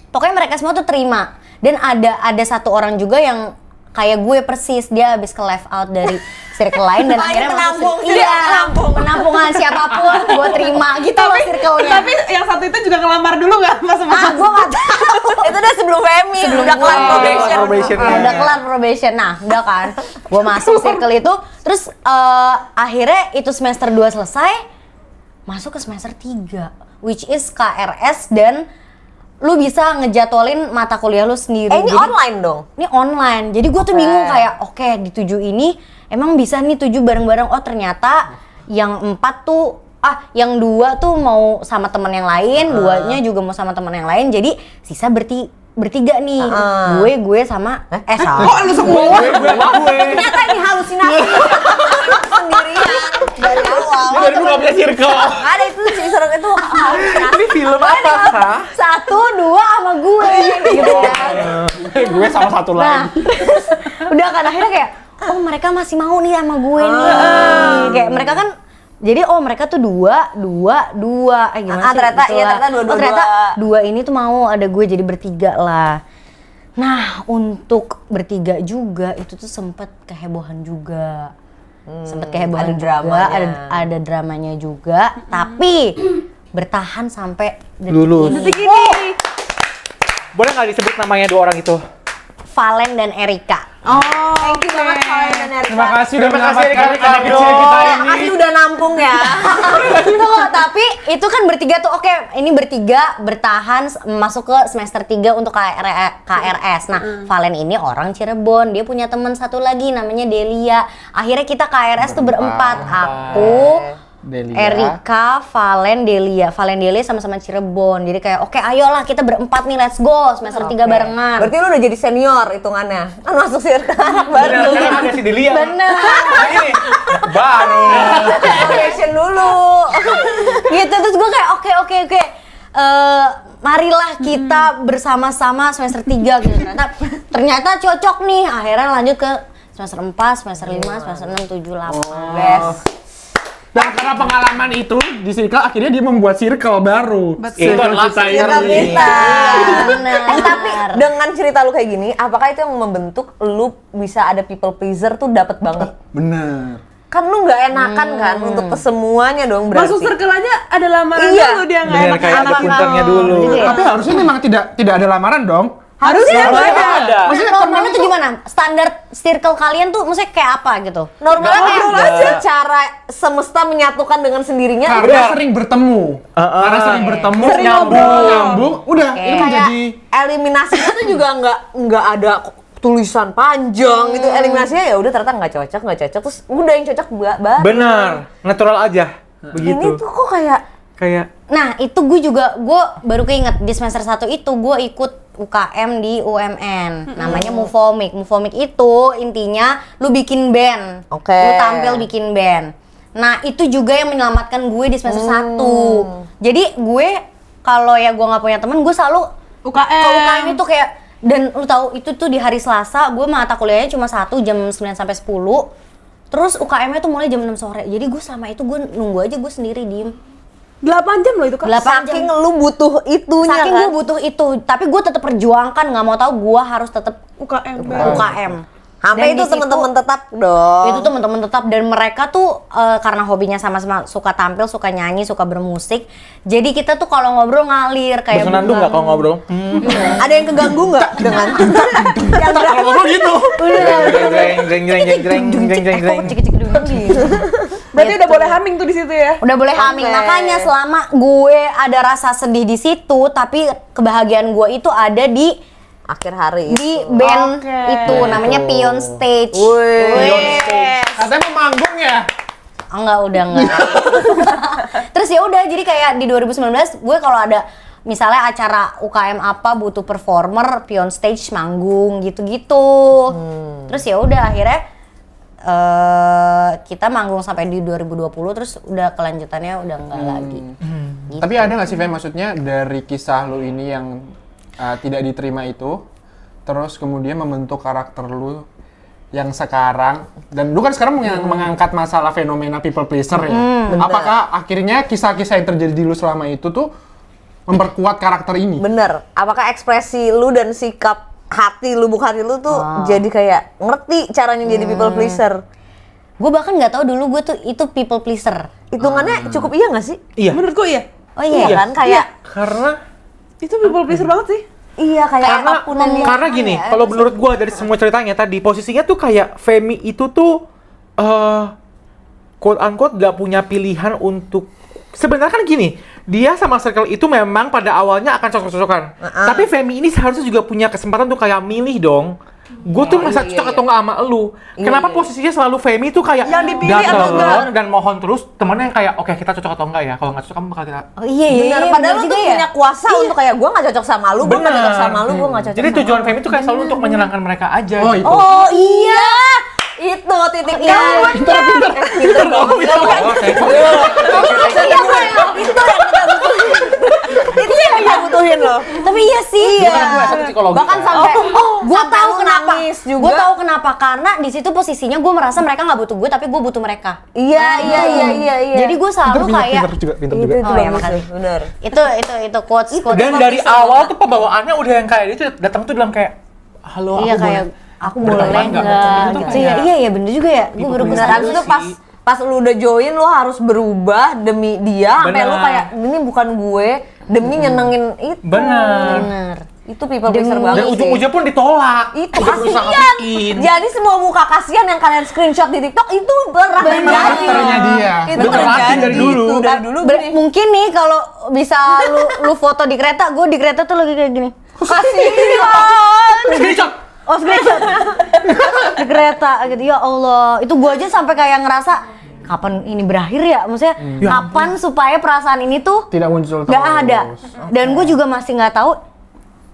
pokoknya mereka semua tuh terima. Dan ada satu orang juga yang kayak gue persis, dia habis ke left out dari circle lain dan akhirnya penampung, masuk- dia iya, penampungan siapapun gue terima gitu loh circle-nya. Tapi yang satu itu juga ngelamar dulu nggak Ah, masa-masa? gue gak tahu. itu udah sebelum Femi, udah kelar gue. probation. Probation. Udah kelar probation. Nah, udah kan. Gue masuk circle itu, terus akhirnya itu semester 2 selesai, masuk ke semester 3, which is KRS, dan lu bisa ngejadwalin mata kuliah lu sendiri. Ini Jadi- online dong. Ini online. Jadi gue tuh Oke. bingung kayak, oke di 7 ini emang bisa nih 7 bareng-bareng. Oh ternyata yang 4 tuh, yang 2 tuh mau sama teman yang lain, 2-nya juga mau sama teman yang lain. Jadi sisa bertiga nih. Gue sama salah. Oh, lu semua. Ternyata ini halusinasi. Sendirian dari awal. Ini dari gue gak punya circle. Ada itu si serem itu halusinasi. Ini film apa, Kak? 1, 2 sama gue gitu kan. Gue sama satu Nah, lagi. terus udah kan akhirnya kayak, oh mereka masih mau nih sama gue nih. Kayak mereka kan, jadi mereka tuh dua. Gimana sih? Ternyata iya, Itulah. ternyata dua-dua. Oh ternyata 2 ini tuh mau ada gue jadi bertiga lah. Nah untuk bertiga juga itu tuh sempet kehebohan juga. Sempet kehebohan ada juga, dramanya. ada dramanya juga. Tapi bertahan sampai Lulus. Detik ini. Boleh nggak disebut namanya 2 orang itu? Valen dan Erika. Oh, Thank you banget kalian dan Erika. Terima kasih udah Terima kasih, menyelamatkan Erika. anak kecil kita Ya, ini. kasih udah nampung ya. Tunggu, tapi itu kan bertiga tuh oke, ini bertiga bertahan masuk ke semester 3 untuk KRS. Nah, Valen ini orang Cirebon, dia punya teman satu lagi namanya Delia. Akhirnya kita KRS tuh berempat. Aku, Delia. Erika, Valen, Delia sama-sama Cirebon. Jadi kayak oke, ayolah kita berempat nih, let's go semester 3 barengan. Berarti lu udah jadi senior hitungannya. Kan masuk circle anak baru. Sekarang ada si Delia. Bener. Nah, ini baru. Probation dulu. Gitu, terus gue kayak oke. Marilah kita bersama-sama semester 3 gitu. Ternyata cocok nih. Akhirnya lanjut ke semester 4, semester 5, semester 6, 7, 8. Best. Dan karena pengalaman itu di circle akhirnya dia membuat circle baru. Itu adalah kita Circle ini. kita. Bener. Tapi dengan cerita lu kayak gini, apakah itu yang membentuk lu bisa ada people pleaser tuh dapet banget? Bener. Kan lu nggak enakan kan untuk ke semuanya dong berarti. Masuk circle aja ada lamaran Iya. dulu dia nggak Bener, enak kayak ada anak. punternya dulu. Tapi harusnya memang tidak ada lamaran dong. Harusnya ada. Maksudnya Normalnya tuh gimana? Standar circle kalian tuh maksudnya kayak apa gitu? Normalnya Nggak kayak ada. secara semesta menyatukan dengan sendirinya. karena sering bertemu. Karena sering bertemu, Sering nyambung. Udah, ini Kayak menjadi eliminasinya tuh juga nggak ada tulisan panjang gitu. Eliminasinya ya udah ternyata nggak cocok terus udah yang cocok baru. Benar, natural aja. Ini Begitu. tuh kok kayak Kayak Nah itu gue baru keinget di semester 1 itu gue ikut UKM di UMN, namanya Movomik. Movomik itu intinya lu bikin band, Oke. lu tampil bikin band. Nah itu juga yang menyelamatkan gue di semester 1. Jadi gue kalau ya gue nggak punya temen, gue selalu UKM. ke UKM itu kayak, dan lu tahu itu tuh di hari Selasa gue mata kuliahnya cuma 1 jam 9 sampai 10. Terus UKM-nya tuh mulai jam 6 sore. Jadi gue selama itu gue nunggu aja, gue sendiri diem. 8 jam loh itu, Kak. 8 Saking jam. lu butuh itunya Saking kan. gue butuh itu, tapi gue tetap perjuangkan, nggak mau tahu gue harus tetap UKM. UKM. Sampai Dan itu di situ- teman-teman tetap dong. Itu teman-teman tetap, dan mereka tuh karena hobinya sama-sama suka tampil, suka nyanyi, suka bermusik. Jadi kita tuh kalau ngobrol ngalir kayak Bersenandung nggak kalau ngobrol? Ada yang keganggu nggak dengan yang Kalau ngobrol gitu. Jeng jeng jeng jeng jeng jeng jeng jeng. Berarti udah boleh humming tuh di situ ya? Udah boleh humming. Oke. Makanya selama gue ada rasa sedih di situ, tapi kebahagiaan gue itu ada di akhir hari di itu. band Oke. itu namanya Pion Stage. Wih. Katanya mau manggung ya? Enggak, udah enggak. Terus ya udah, jadi kayak di 2019 gue kalau ada misalnya acara UKM apa butuh performer, Pion Stage manggung gitu-gitu. Terus ya udah akhirnya kita manggung sampai di 2020, terus udah kelanjutannya udah enggak lagi. Gitu. Tapi ada nggak sih, Fem, maksudnya dari kisah lu ini yang tidak diterima itu, terus kemudian membentuk karakter lu yang sekarang, dan lu kan sekarang mengangkat masalah fenomena people pleaser ya. Apakah akhirnya kisah-kisah yang terjadi di lu selama itu tuh memperkuat karakter ini? Bener. Apakah ekspresi lu dan sikap hati lu, lubuk hati lu tuh jadi kayak ngerti caranya jadi people pleaser? Gue bahkan nggak tahu dulu gue tuh itu people pleaser. Hitungannya cukup iya nggak sih? Iya. Menurut gue iya. Oh iya, Iya kan kayak Karena Itu people pleaser banget sih. iya kayak karena apapun yang dia- karena gini, kalau menurut gua dari semua ceritanya tadi, posisinya tuh kayak Femi itu tuh quote unquote gak punya pilihan untuk, sebenarnya kan gini, dia sama circle itu memang pada awalnya akan cocok-cocokan. Tapi Femi ini seharusnya juga punya kesempatan tuh kayak milih dong. Gue tuh masa cocok atau nggak sama lu. Kenapa posisinya selalu Femi tuh kayak Yang dipilih atau dateng dan mohon terus temennya yang kayak, oke kita cocok atau enggak ya? Kalau nggak cocok kamu bakal kita. Oh iya Bener, padahal lu tuh punya kuasa untuk kayak gue nggak cocok sama lu, gue nggak cocok sama lu, gue nggak cocok. Jadi sama tujuan lu. Femi tuh kayak selalu untuk menyenangkan mereka aja. Oh, gitu. itu. Oh iya. itu titiknya. Iya. Pinter dong. Oh, iya. Oke. Itu yang kita butuhin loh. Tapi iya sih. Karena gue S1 psikologi. Bahkan kan. sampai Gue sampai tahu lu kenapa. nangis juga. Gue tahu kenapa, karena di situ posisinya gue merasa mereka nggak butuh gue, tapi gue butuh mereka. Iya. Jadi gue selalu kayak pinter itu juga. Oh, ya, bagus makasih. tuh, bener. itu quotes. Dan dari awal tuh pembawaannya udah yang kayak itu datang tuh dalam kayak halo iya aku kayak boleh aku berteman boleh nggak? nggak Itu gitu ya. kayak Iya bener juga ya. Gue baru people Bener, bener. habis itu pas lu udah join lu harus berubah demi dia sampai Bener. lu kayak ini bukan gue demi nyenengin itu. Bener. Itu people pleaser Demi- banget Dan sih. ujung-ujungnya pun ditolak. Itu Udah berusaha kasihan. ngertiin. Jadi semua muka kasihan yang kalian screenshot di TikTok itu pernah Memang karakternya dia. Itu Bener, terjadi dari dulu. Itu dari dulu gini. Mungkin nih kalau bisa lu foto di kereta, gue di kereta tuh lagi kayak gini. Kasihan. Screenshot. Oh screenshot di kereta gitu, ya Allah, itu gue aja sampai kayak ngerasa kapan ini berakhir ya, maksudnya kapan supaya perasaan ini tuh Tidak muncul nggak terus. ada. Dan gue juga masih nggak tahu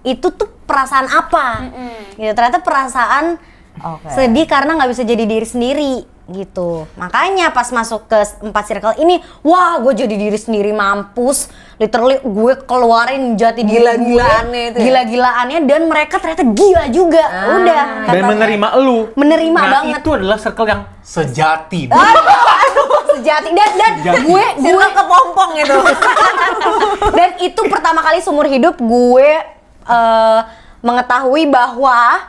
itu tuh perasaan apa. Gitu, ternyata perasaan sedih karena nggak bisa jadi diri sendiri gitu. Makanya pas masuk ke 4 circle ini, wah gue jadi diri sendiri, mampus. Literally gue keluarin jati diri Gila-gilaannya itu ya? Gila-gilaannya, dan mereka ternyata gila juga. Udah. Dan menerima lu. Menerima Nah, banget. itu adalah circle yang sejati. Sejati, dan gue Circle kepompong itu. dan itu pertama kali seumur hidup gue mengetahui bahwa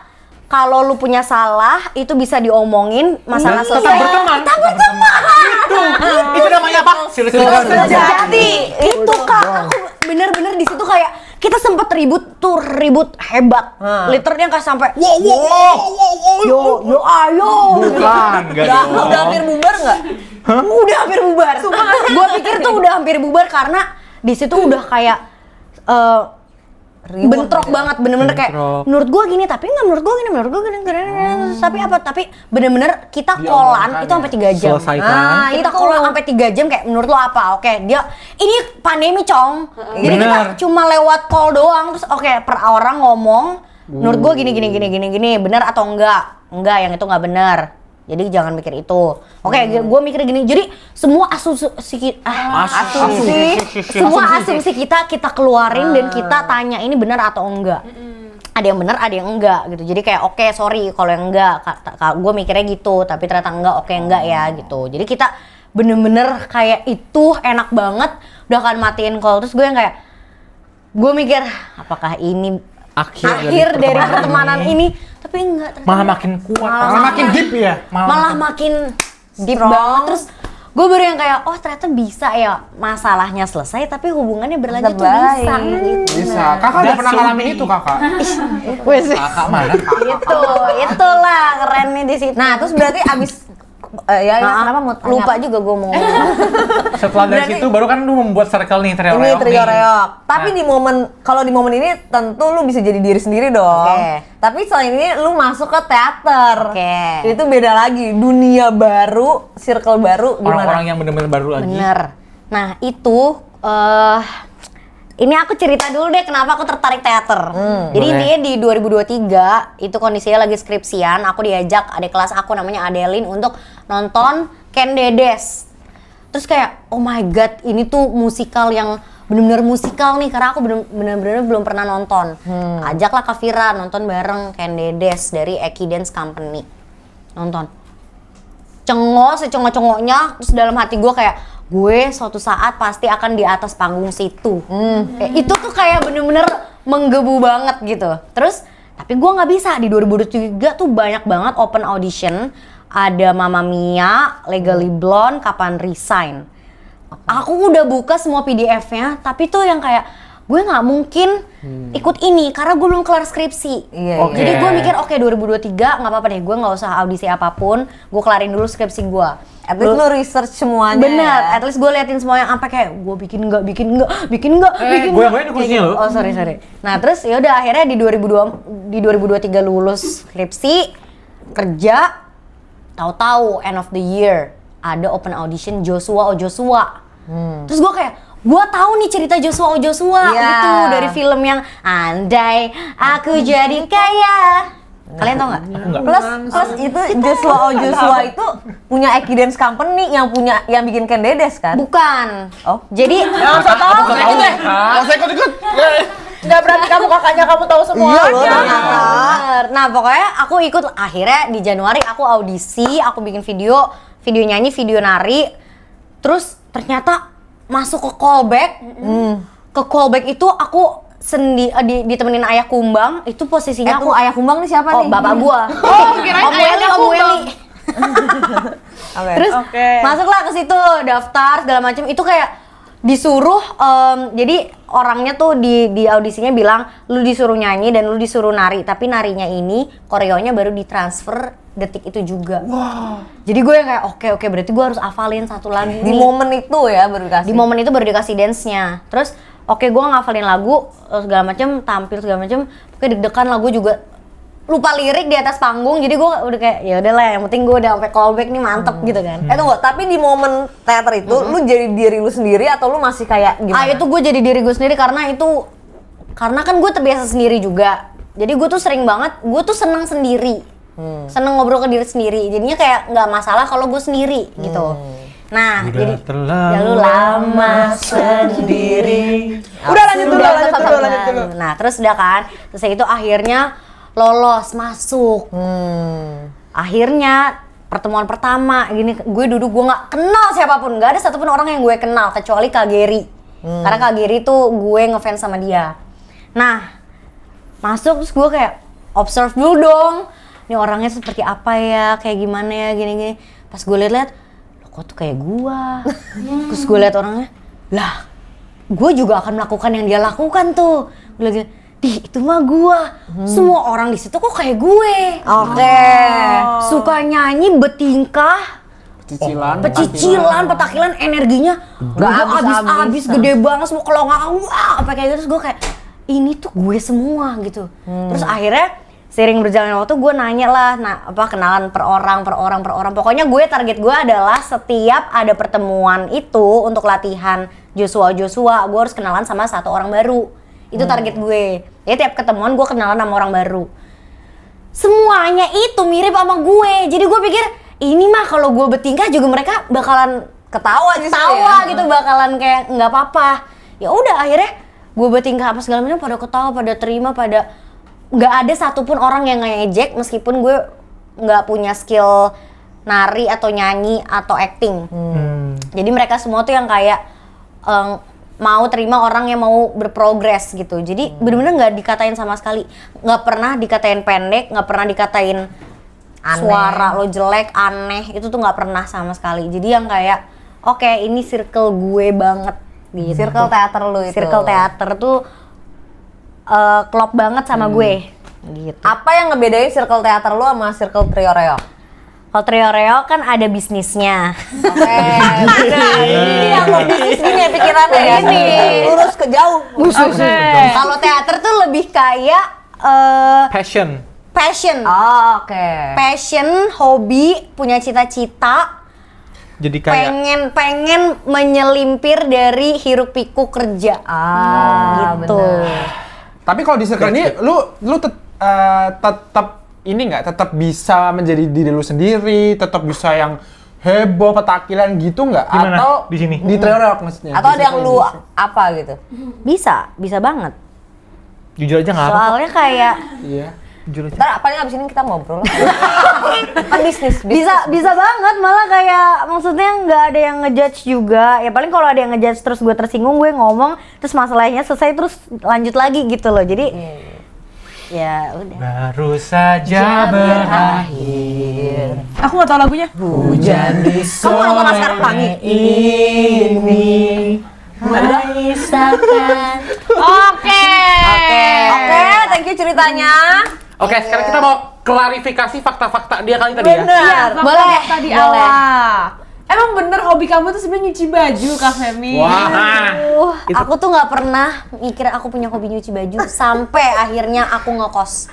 kalau lu punya salah itu bisa diomongin, masalah Dan tetap selesai. berteman. Tetap berteman. Itu namanya apa? Circle Sejati. Itu Kak, aku bener-bener di situ kayak kita sempet ribut hebat. Literally kayak sampai yo ayo. Bukan, enggak Udah dong. hampir bubar nggak? Udah hampir bubar. Gue pikir tuh udah hampir bubar karena di situ udah kayak bentrok banget, bener-bener kayak Bentrok. menurut gue gini tapi nggak menurut gue gini, menurut gue gini, tapi apa, tapi bener-bener kita kolan itu sampai 3 jam. Selesaikan. Kita kolan sampai 3 jam kayak menurut lo apa? Oke, dia ini pandemi cong, jadi kita Bener. cuma lewat call doang terus per orang ngomong, menurut gue gini, bener atau enggak yang itu nggak bener. Jadi jangan mikir itu. Oke, gue mikir gini. Jadi semua asumsi kita keluarin dan kita tanya ini benar atau enggak. Ada yang benar, ada yang enggak gitu. Jadi kayak oke, sorry kalau yang enggak. Gue mikirnya gitu, tapi ternyata enggak. Oke, enggak ya gitu. Jadi kita bener-bener kayak itu enak banget. Udah kan matiin call terus gue yang kayak gue mikir apakah ini akhir dari pertemanan ini? Tapi enggak, ternyata Malah makin kuat. Malah makin deep ya. malah makin deep banget. Terus gue baru yang kayak oh ternyata bisa ya masalahnya selesai tapi hubungannya berlanjut tuh bisa gitu. Bisa. Kakak udah pernah ngalamin itu, Kakak? Kakak mana? Itulah kerennya di situ. Nah, terus berarti abis kenapa mau tanya lupa apa? juga gue mau Setelah dari situ baru kan lu membuat circle nih, trio Ini reok trio nih. reok. Tapi di momen kalau di momen ini tentu lu bisa jadi diri sendiri dong. Oke. Tapi selain ini lu masuk ke teater. Oke. Itu beda lagi, dunia baru, circle baru gimana? Orang-orang yang bener-bener baru lagi. bener. Nah itu ini aku cerita dulu deh kenapa aku tertarik teater. Jadi boleh. intinya di 2023 itu kondisinya lagi skripsian, aku diajak adik kelas aku namanya Adeline untuk nonton Ken Dedes. Terus kayak oh my god ini tuh musikal yang bener-bener musikal nih karena aku bener-bener belum pernah nonton. Ajaklah Kak Vira nonton bareng Ken Dedes dari Eki Dance Company. Nonton. Secengok-cengoknya terus dalam hati gue kayak gue suatu saat pasti akan di atas panggung situ. Itu tuh kayak bener-bener menggebu banget gitu. Terus tapi gue nggak bisa di 2023 tuh banyak banget open audition. Ada Mamma Mia, Legally Blonde, Kapan Resign. Aku udah buka semua PDF-nya, tapi tuh yang kayak gue nggak mungkin ikut ini karena gue belum kelar skripsi. Iya, Oke. Jadi gue mikir oke 2023 nggak apa-apa deh, gue nggak usah audisi apapun, gue kelarin dulu skripsi gue. At least lu research semuanya. Bener, ya. at least gue liatin semua yang sampai kayak gue bikin enggak. Goyang-goyang di kursinya lu. Oh sorry. Nah terus ya udah akhirnya di 2023 lulus skripsi, kerja, tahu-tahu end of the year ada open audition Joshua. Terus gue kayak gue tahu nih cerita Joshua Iya. gitu dari film yang Andai Aku Jadi Kaya. Kalian tau nggak? Plus itu Joshua itu punya Eki Dance Company yang bikin Ken Dedes kan? Bukan. Oh. Jadi Jangan sok tahu gitu deh. Nggak usah ikut-ikut. Nggak berarti kamu kakaknya kamu tahu Iya semuanya. loh, ternyata. bener. Nah pokoknya aku ikut akhirnya di Januari aku audisi, aku bikin video nyanyi, video nari. Terus ternyata masuk ke callback. Ke callback itu aku ditemenin ayah kumbang, itu posisinya aku Ayah Kumbang nih siapa nih? bapak gua. Oh, kirain Om ayahnya Weli. kumbang. Oke. Terus Oke. masuklah ke situ, daftar segala macam. Itu kayak disuruh jadi orangnya tuh di audisinya bilang lu disuruh nyanyi dan lu disuruh nari, tapi narinya ini koreonya baru ditransfer detik itu juga. Jadi gue yang kayak oke berarti gue harus hafalin satu lagi Di nih. momen itu ya baru dikasih. Di momen itu baru dikasih dance-nya. Terus oke gue ngafalin lagu segala macam, tampil segala macam, pokoknya deg-degan, lagu juga lupa lirik di atas panggung. Jadi gue udah kayak ya udahlah yang penting gue udah sampai callback nih mantep gitu kan. Tunggu, tapi di momen teater itu lu jadi diri lu sendiri atau lu masih kayak gimana? Itu gue jadi diri gue sendiri karena kan gue terbiasa sendiri juga. Jadi gue tuh sering banget, gue tuh seneng sendiri. Seneng ngobrol ke diri sendiri. Jadinya kayak nggak masalah kalau gue sendiri gitu. Nah, jadi terlalu lama sendiri. Udah lanjut dulu. Nah, terus udah kan. Terus itu akhirnya lolos masuk. Akhirnya pertemuan pertama gini, gue duduk, gue nggak kenal siapapun, nggak ada satupun orang yang gue kenal kecuali Kak Geri. Karena Kak Geri tuh gue ngefans sama dia. Nah, masuk terus gue kayak observe dulu dong. Ini orangnya seperti apa ya, kayak gimana ya, gini-gini. Pas gue liat-liat, loh kok tuh kayak gua. Terus gue liat orangnya, lah, gue juga akan melakukan yang dia lakukan tuh. Gue lagi, itu mah gua. Semua orang di situ kok kayak gue. Oke. Suka nyanyi, bertingkah, pecicilan, petakilan, energinya Nggak habis-habis, gede banget semua. Kalau nggak wah, apa kayak gitu, terus gue kayak ini tuh gue semua gitu. Terus akhirnya seiring berjalannya waktu gue nanya lah, kenalan per orang. Pokoknya target gue adalah setiap ada pertemuan itu untuk latihan Joshua, gue harus kenalan sama satu orang baru. Itu target gue. Ya tiap ketemuan gue kenalan sama orang baru. Semuanya itu mirip sama gue. Jadi gue pikir ini mah kalau gue bertingkah juga mereka bakalan Ketawa gitu, bakalan kayak nggak apa-apa. Ya udah akhirnya gue bertingkah apa segala macam pada ketawa, pada terima, pada nggak ada satupun orang yang ngejek meskipun gue nggak punya skill nari atau nyanyi atau acting. Jadi mereka semua tuh yang kayak mau terima orang yang mau berprogres gitu. Jadi bener-bener nggak dikatain sama sekali, nggak pernah dikatain pendek, nggak pernah dikatain aneh. Suara lo jelek, aneh, itu tuh nggak pernah sama sekali. Jadi yang kayak oke, ini circle gue banget gitu. Circle teater lu itu. Circle teater tuh klop banget sama gue gitu. Apa yang ngebedain circle teater lu sama circle Trio Reok? Kalau Trio Reok kan ada bisnisnya. Ini yang mau bisnis gini ya pikirannya ya. Ini. Lurus ke jauh. Oke. Kalau teater tuh lebih kayak Passion. passion. Oke. Passion, hobi, punya cita-cita, Jadi kayak pengen menyelimpir dari hiruk pikuk kerja. Gitu. bener. Tapi kalau di circle ini lu tetap ini nggak, tetap bisa menjadi diri lu sendiri, tetap bisa yang heboh, petakilan gitu nggak? Gimana? Atau Di sini? Di Trio Reok maksudnya. Atau Di ada yang circle lu ini. apa gitu? Bisa banget. jujur aja nggak apa. Soalnya kayak Iya. Jujur aja. Ntar paling abis ini kita ngobrol. Kan bisnis. bisa banget, malah kayak maksudnya nggak ada yang ngejudge juga. Ya paling kalau ada yang ngejudge terus gue tersinggung, gue ngomong terus masalahnya selesai terus lanjut lagi gitu loh. Jadi ya udah. Baru saja berakhir. Aku nggak tahu lagunya. Hujan di Kamu nonton Laskar Pelangi? ini. Oke. Oke, thank you ceritanya. Oke, sekarang kita mau klarifikasi fakta-fakta dia kali tadi ya. Bener. Boleh. Tadi Boleh. awal. Emang bener hobi kamu tuh sebenarnya nyuci baju, Kak Femi? Wah. Aku tuh nggak pernah mikir aku punya hobi nyuci baju sampai akhirnya aku ngekos.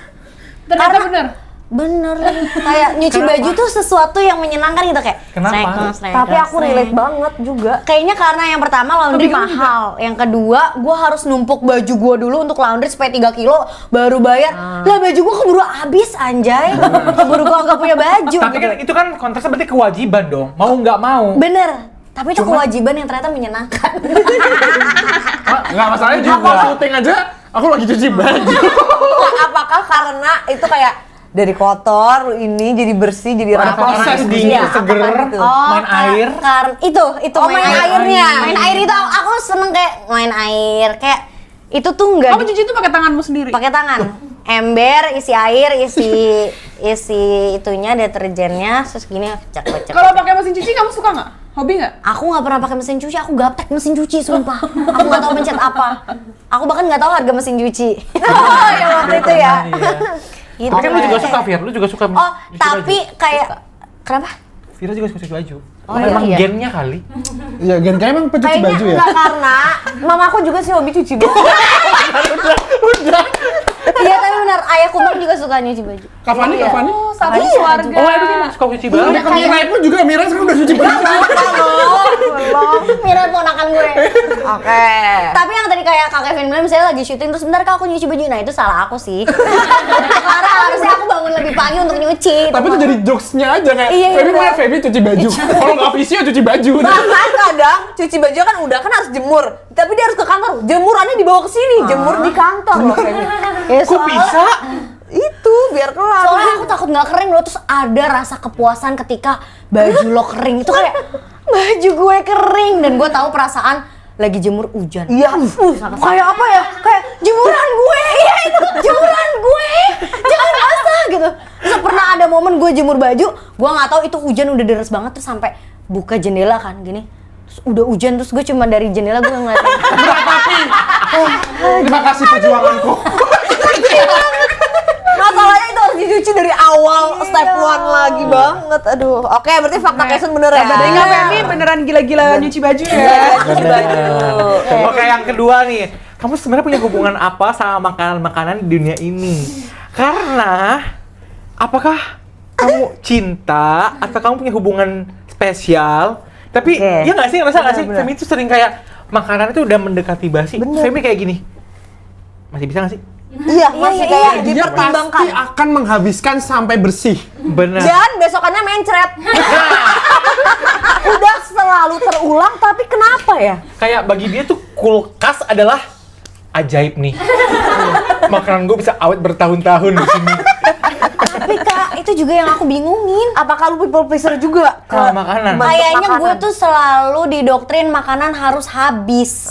Ternyata bener. Bener, kayak nyuci baju tuh sesuatu yang menyenangkan gitu kayak. Kenapa? Tapi aku relate banget juga. Kayaknya karena yang pertama laundry mahal, yang kedua gue harus numpuk baju gue dulu untuk laundry supaya 3 kilo baru bayar. Lah baju gue keburu habis anjay, keburu gue nggak punya baju. Tapi kan itu kan konteksnya berarti kewajiban dong. Mau nggak mau. Bener, tapi itu kewajiban yang ternyata menyenangkan. Nggak, masalahnya juga syuting aja, aku lagi cuci baju. Apakah karena itu kayak dari kotor ini jadi bersih jadi Ada rapi? proses gitu? dingin, Iya, seger. apakah gitu? Main air. Itu Oh, main airnya. Main air itu aku seneng kayak main air kayak itu tuh nggak Kamu cuci itu pakai tanganmu sendiri? pakai tangan. Ember, isi air, isi itunya deterjennya, terus gini kocak. Kalau pakai mesin cuci kamu suka nggak? Hobi nggak? Aku nggak pernah pakai mesin cuci, aku gaptek mesin cuci sumpah. Aku nggak tahu mencet apa. Aku bahkan nggak tahu harga mesin cuci. Oh, yang waktu itu ya. Gitu. Tapi kan lu juga suka, Fir. Lu juga suka Oh, cuci tapi baju. kayak kenapa? Vira juga suka cuci baju. Oh, Memang iya. gennya kali. Iya, Gen, kayak emang pencuci Kayaknya baju ya? enggak karena mamaku juga sih hobi cuci baju. Iya, tapi benar ayahku bang juga suka nyuci baju. Kak Fani, Kak Fani? Oh, satu keluarga. Oh, itu dia suka cuci baju. Udah ke Mira pun juga, Mira sekarang udah cuci baju. Mira ponakan gue. Oke. Tapi yang tadi kayak Kak Kevin bilang misalnya lagi syuting terus bentar Kak aku nyuci baju. Nah, itu salah aku sih. Karena harusnya aku bangun lebih pagi untuk nyuci. Tapi itu jadi jokes-nya aja kayak, Iya, Feby iya. mana Feby cuci baju. Kalau nggak visio cuci baju. Bahkan kadang cuci baju kan udah kan harus jemur, tapi dia harus ke kantor. Jemurannya dibawa ke sini, jemur di kantor loh kayaknya. Ya, Kok bisa? Itu biar kelar. Soalnya aku takut nggak kering loh, terus ada rasa kepuasan ketika baju lo kering itu kayak baju gue kering dan gue tahu perasaan lagi jemur hujan. Iya. Kayak apa ya? Kayak jemuran gue. Iya itu jemuran gue. Jangan basah gitu. Terus pernah ada momen gue jemur baju, gue nggak tahu itu hujan udah deres banget terus sampai buka jendela kan gini. Terus udah hujan terus gue cuma dari jendela gue ngeliatin. Terima kasih perjuanganku. Masalahnya itu harus dicuci dari awal, step one lagi banget. Aduh. Oke, berarti fakta Kaisen bener ya. Berarti Kak Femi beneran gila-gila nyuci baju ya? Cuci baju. Oke, yang kedua nih. kamu sebenarnya punya hubungan apa sama makanan-makanan di dunia ini? Karena apakah kamu cinta atau kamu punya hubungan spesial? Tapi Oke. ya nggak sih, ngerasa nggak sih? Benar. Femi itu sering kayak makanan itu udah mendekati basi. Femi kayak gini, masih bisa nggak sih? Iya, masih kayak Dia dipertimbangkan. pasti akan menghabiskan sampai bersih. Benar. Dan besokannya mencret. Udah selalu terulang, tapi kenapa ya? Kayak bagi dia tuh kulkas adalah ajaib nih. Makanan gue bisa awet bertahun-tahun di sini. Tapi Kak, itu juga yang aku bingungin. Apakah lu people pleaser juga? Kalau makanan. Bentuk Kayaknya gue makanan. tuh selalu didoktrin makanan harus habis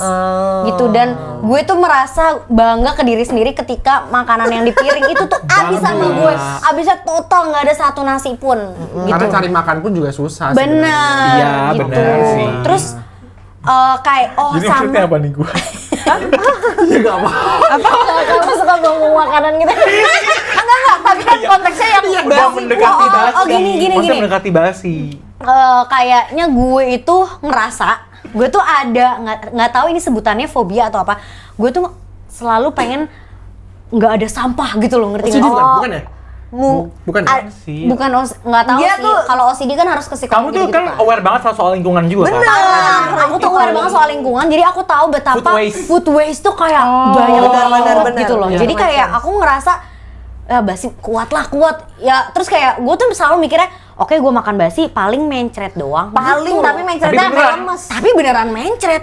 gitu, dan gue tuh merasa bangga ke diri sendiri ketika makanan yang di piring itu tuh habis sama gue, habisnya total nggak ada satu nasi pun gitu. Karena cari makan pun juga susah. Bener, Iya, gitu. bener sih. Terus kayak Jadi maksudnya apa nih gue? kamu suka ngomong makanan gitu? Enggak, tapi kan konteksnya yang Udah mendekati basi. oh, gini. Maksudnya mendekati basi. Kayaknya gue itu ngerasa gue tuh ada nggak tahu ini sebutannya fobia atau apa. Gue tuh selalu pengen nggak ada sampah gitu loh, ngerti OCD nggak? bukan ya? Bukan ya? Sih. Bukan nggak tahu Dia sih. tuh- Kalau OCD kan harus ke psikolog Kamu tuh gitu kan aware banget soal lingkungan juga kan? Benar, aku tuh aware banget soal lingkungan, jadi aku tahu betapa Food waste. tuh kayak banyak banget benar. gitu loh. Iya. Jadi kayak aku ngerasa basi kuat ya. Terus kayak gue tuh selalu mikirnya, oke gue makan basi paling mencret doang. paling Gitu. tapi mencretnya Tapi sampai beneran. lemes. Tapi beneran mencret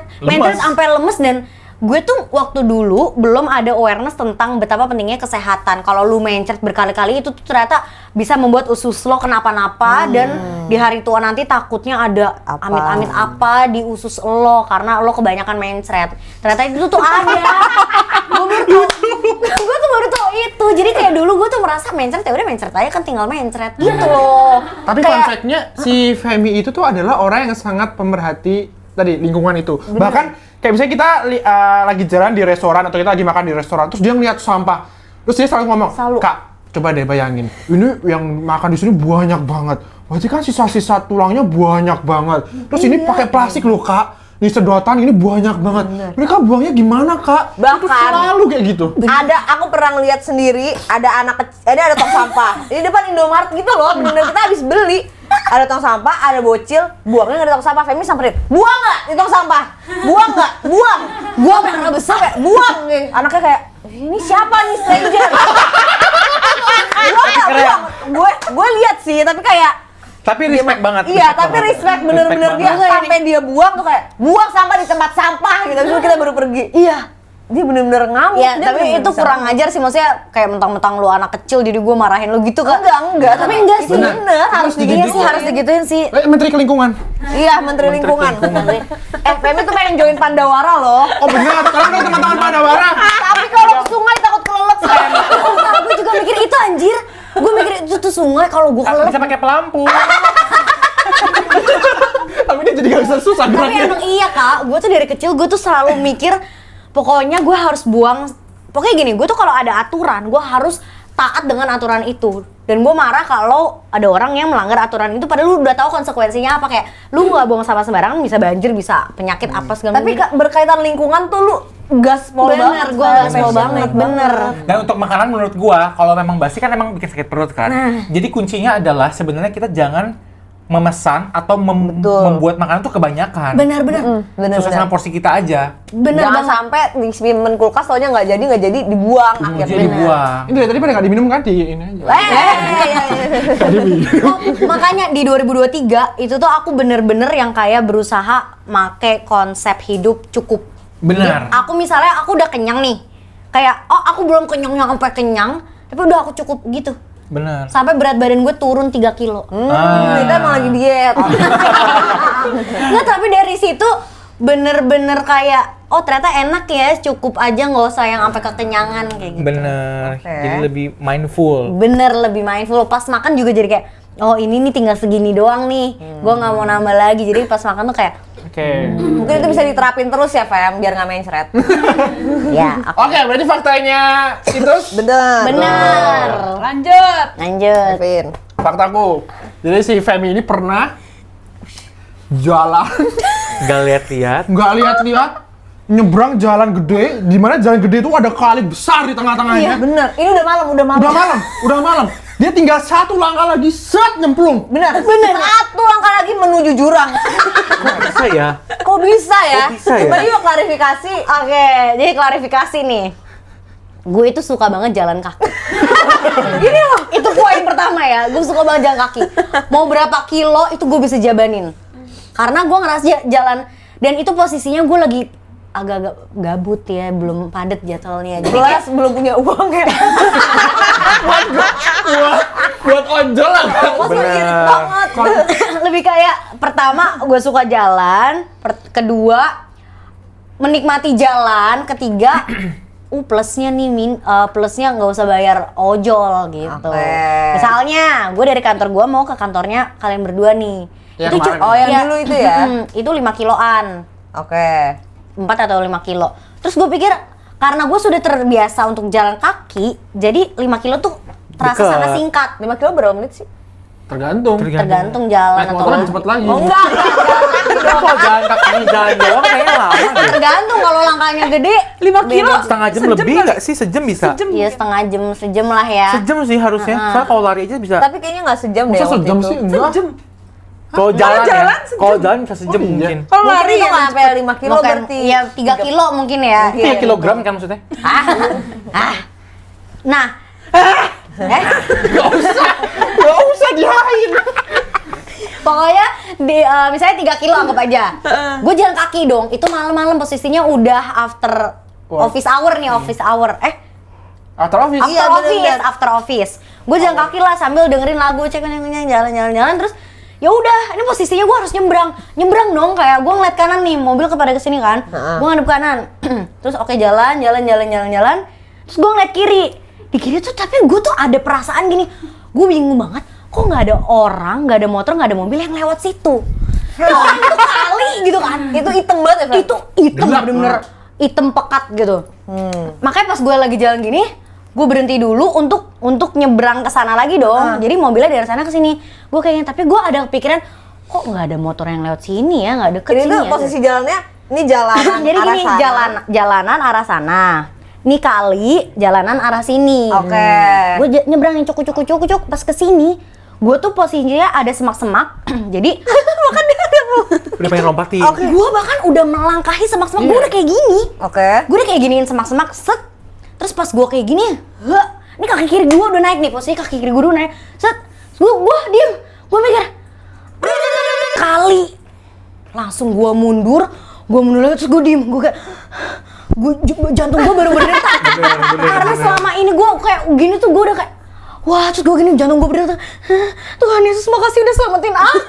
sampai lemes. Dan gue tuh waktu dulu belum ada awareness tentang betapa pentingnya kesehatan. Kalau lu mencret berkali-kali itu tuh ternyata bisa membuat usus lo kenapa-napa, dan di hari tua nanti takutnya ada amit-amit apa di usus lo karena lo kebanyakan mencret. Ternyata itu tuh ada. Gue tuh baru tau itu. Jadi kayak dulu gue tuh merasa mencret ya udah mencret aja kan, tinggal mencret gitu loh. Tapi fun fact-nya si Femi itu tuh adalah orang yang sangat pemerhati tadi lingkungan itu. Bahkan kayak misalnya kita lagi jalan di restoran atau kita lagi makan di restoran, terus dia ngeliat sampah, terus dia selalu ngomong, Kak, coba deh bayangin, ini yang makan di sini banyak banget. Berarti kan sisa-sisa tulangnya banyak banget. Terus ini pakai plastik loh, Kak. Di sedotan ini banyak banget. Mereka buangnya gimana, Kak? Itu Bahkan- selalu kayak gitu. Aku pernah lihat sendiri ada ada tong sampah di depan Indomaret gitu loh, bener-bener kita habis beli. Ada tong sampah, ada bocil, buangnya nggak ada tong sampah. Femi samperin, buang nggak di tong sampah? Buang nggak? Buang. Buang karena besar kayak buang. Anaknya kayak, ini siapa nih stranger? Buang. Gue lihat sih, tapi kayak Tapi respect banget. iya, tapi respect bener-bener dia sampai dia buang tuh kayak buang sampah di tempat sampah gitu. Terus kita baru pergi. Iya. Dia bener-bener ngamuk. Ya, Dia tapi bener-bener itu bisa kurang ajar sih, maksudnya kayak mentang-mentang lu anak kecil jadi gue marahin lu gitu kan. Enggak. Tapi enggak sih. Bener, harus Iya sih, harus digituin sih. Menteri Kelingkungan. Iya, Menteri Lingkungan. Femi tuh pengen join Pandawara loh. Oh benar, sekarang ada teman-teman Pandawara. Tapi kalau ke sungai takut kelelep Fem. Gue juga mikir itu anjir. Gue mikir itu tuh sungai, kalau gue kelelep. Bisa pakai pelampung. Tapi dia jadi gak bisa susah Tapi geraknya. emang iya Kak, gue tuh dari kecil gue tuh selalu mikir pokoknya gue harus buang. Pokoknya gini, gue tuh kalau ada aturan, gue harus taat dengan aturan itu. Dan gue marah kalau ada orang yang melanggar aturan itu padahal lu udah tahu konsekuensinya apa. Kayak lu nggak buang sampah sembarangan bisa banjir, bisa penyakit apa segala Tapi macam. berkaitan lingkungan tuh lu gaspol Bener, banget. gue Fem. gaspol banget, bener. Dan untuk makanan menurut gua, kalau memang basi kan emang bikin sakit perut kan. Jadi kuncinya adalah sebenarnya kita jangan memesan atau membuat makanan tuh kebanyakan. Benar-benar. Sesuai sama porsi kita aja. Bener Jangan banget. sampai disimpan kulkas taunya nggak jadi dibuang Jadi akhirnya. dibuang. Ini dari tadi pada nggak diminum kan di ini aja. Oh, makanya di 2023 itu tuh aku bener-bener yang kayak berusaha make konsep hidup cukup. Benar. Aku misalnya aku udah kenyang nih, kayak aku belum kenyang sampai kenyang, tapi udah aku cukup gitu. Benar. Sampai berat badan gue turun 3 kilo. Kita emang lagi diet. Nggak, tapi dari situ bener-bener kayak ternyata enak ya, cukup aja nggak usah yang sampai kekenyangan kayak gitu. Benar. Jadi lebih mindful. Bener lebih mindful. Pas makan juga jadi kayak ini nih tinggal segini doang nih, gue nggak mau nambah lagi. Jadi pas makan tuh kayak Oke. Mungkin itu bisa diterapin terus ya Fem, biar nggak mencret. ya Oke, berarti faktanya itu bener. Lanjut. Lanjut. Fem. faktaku. Jadi si Femi ini pernah jalan Gak lihat-lihat. nggak lihat-lihat nyebrang jalan gede, di mana jalan gede itu ada kali besar di tengah-tengahnya. Bener, ini udah malam. Udah malam. Dia tinggal satu langkah lagi, set nyemplung. Bener. Satu langkah lagi menuju jurang. Kok bisa ya? Kok bisa ya? Kok bisa ya? Coba yuk klarifikasi. Oke, jadi klarifikasi nih. Gue itu suka banget jalan kaki. Gini loh. Itu poin pertama ya, gue suka banget jalan kaki. Mau berapa kilo itu gue bisa jabanin. Karena gue ngerasa jalan, dan itu posisinya gue lagi agak-agak gabut ya, belum padat jadwalnya. Jadi kayak Plus belum punya uang ya. Buat ojol lah. Mas lu irit Bener. banget. lebih kayak pertama gue suka jalan, kedua menikmati jalan, ketiga plusnya nih plusnya nggak usah bayar ojol gitu. Oke. Misalnya gue dari kantor gue mau ke kantornya kalian berdua nih. Ya, itu kemarin. Oh, yang dulu itu ya? Itu 5 kiloan. Oke. 4 atau 5 kilo. Terus gue pikir karena gue sudah terbiasa untuk jalan kaki, jadi 5 kilo tuh terasa Deket. sangat singkat. 5 kilo berapa menit sih? Tergantung. Tergantung jalan Naik atau motor lari. cepet lagi. Oh enggak. Kok jalan kaki jalan doang kayaknya lama deh. Tergantung kalau langkahnya gede 5 kilo Setengah jam sejam lebih kali. nggak sih? Sejam bisa? Iya setengah jam, sejam lah ya. Sejam sih harusnya. Soalnya kalau lari aja bisa. Tapi kayaknya nggak sejam deh Masa waktu sejam itu. sih? Enggak. Sejam. Kalau jalan ya. jalan sejam. Kalau jalan bisa sejam Oh, iya. mungkin. Kalau Mungkin lari itu ya nggak sampai 5 kilo Bukan, berarti. ya 3 kilo mungkin ya. Iya kilogram kan maksudnya? Nah, Gak usah dihain. pokoknya misalnya 3 kilo anggap aja. Gue jalan kaki dong. Itu malam-malam posisinya udah after Wah. office hour nih, office hour. After office. Iya, bener-bener. After office. Gue jalan kaki lah sambil dengerin lagu, jalan-jalan terus ya udah, ini posisinya gue harus nyebrang dong, kayak gue ngeliat kanan nih, mobil kepada kesini kan, gue ngadep kanan, terus oke jalan, terus gue ngeliat kiri, di kiri tuh tapi gue tuh ada perasaan gini, gue bingung banget, kok nggak ada orang, nggak ada motor, nggak ada mobil yang lewat situ, orang itu kali gitu kan, Itu hitam banget ya, Fer? itu hitam Gelap, bener-bener hitam pekat gitu. Makanya pas gue lagi jalan gini, gue berhenti dulu untuk nyebrang ke sana lagi dong. Jadi mobilnya dari sana ke sini. Gue kayaknya, tapi gue ada kepikiran, kok nggak ada motor yang lewat sini ya, nggak deket Ini sini tuh ya. posisi jalannya, ini jalanan Jadi arah gini, sana. jalanan arah sana. Ini kali jalanan arah sini. Oke. Gue nyebrangin cuk pas ke sini. Gue tuh posisinya ada semak-semak. Jadi Udah pengen lompatin. gue bahkan udah melangkahi semak-semak. Gue udah kayak gini. Oke. Gue udah kayak giniin semak-semak, set. Terus pas gue kayak gini, ini kaki kiri gue udah naik nih, posisi kaki kiri gue udah naik, set. Gue diem, gue mikir, kali. Langsung gue mundur lagi, terus gue diem, gue kayak, jantung gue baru berdetak. Karena selama ini gue kayak gini tuh gue udah kayak, wah, terus gue gini, jantung gue berdetak. Tuhan Yesus, makasih udah selamatin aku.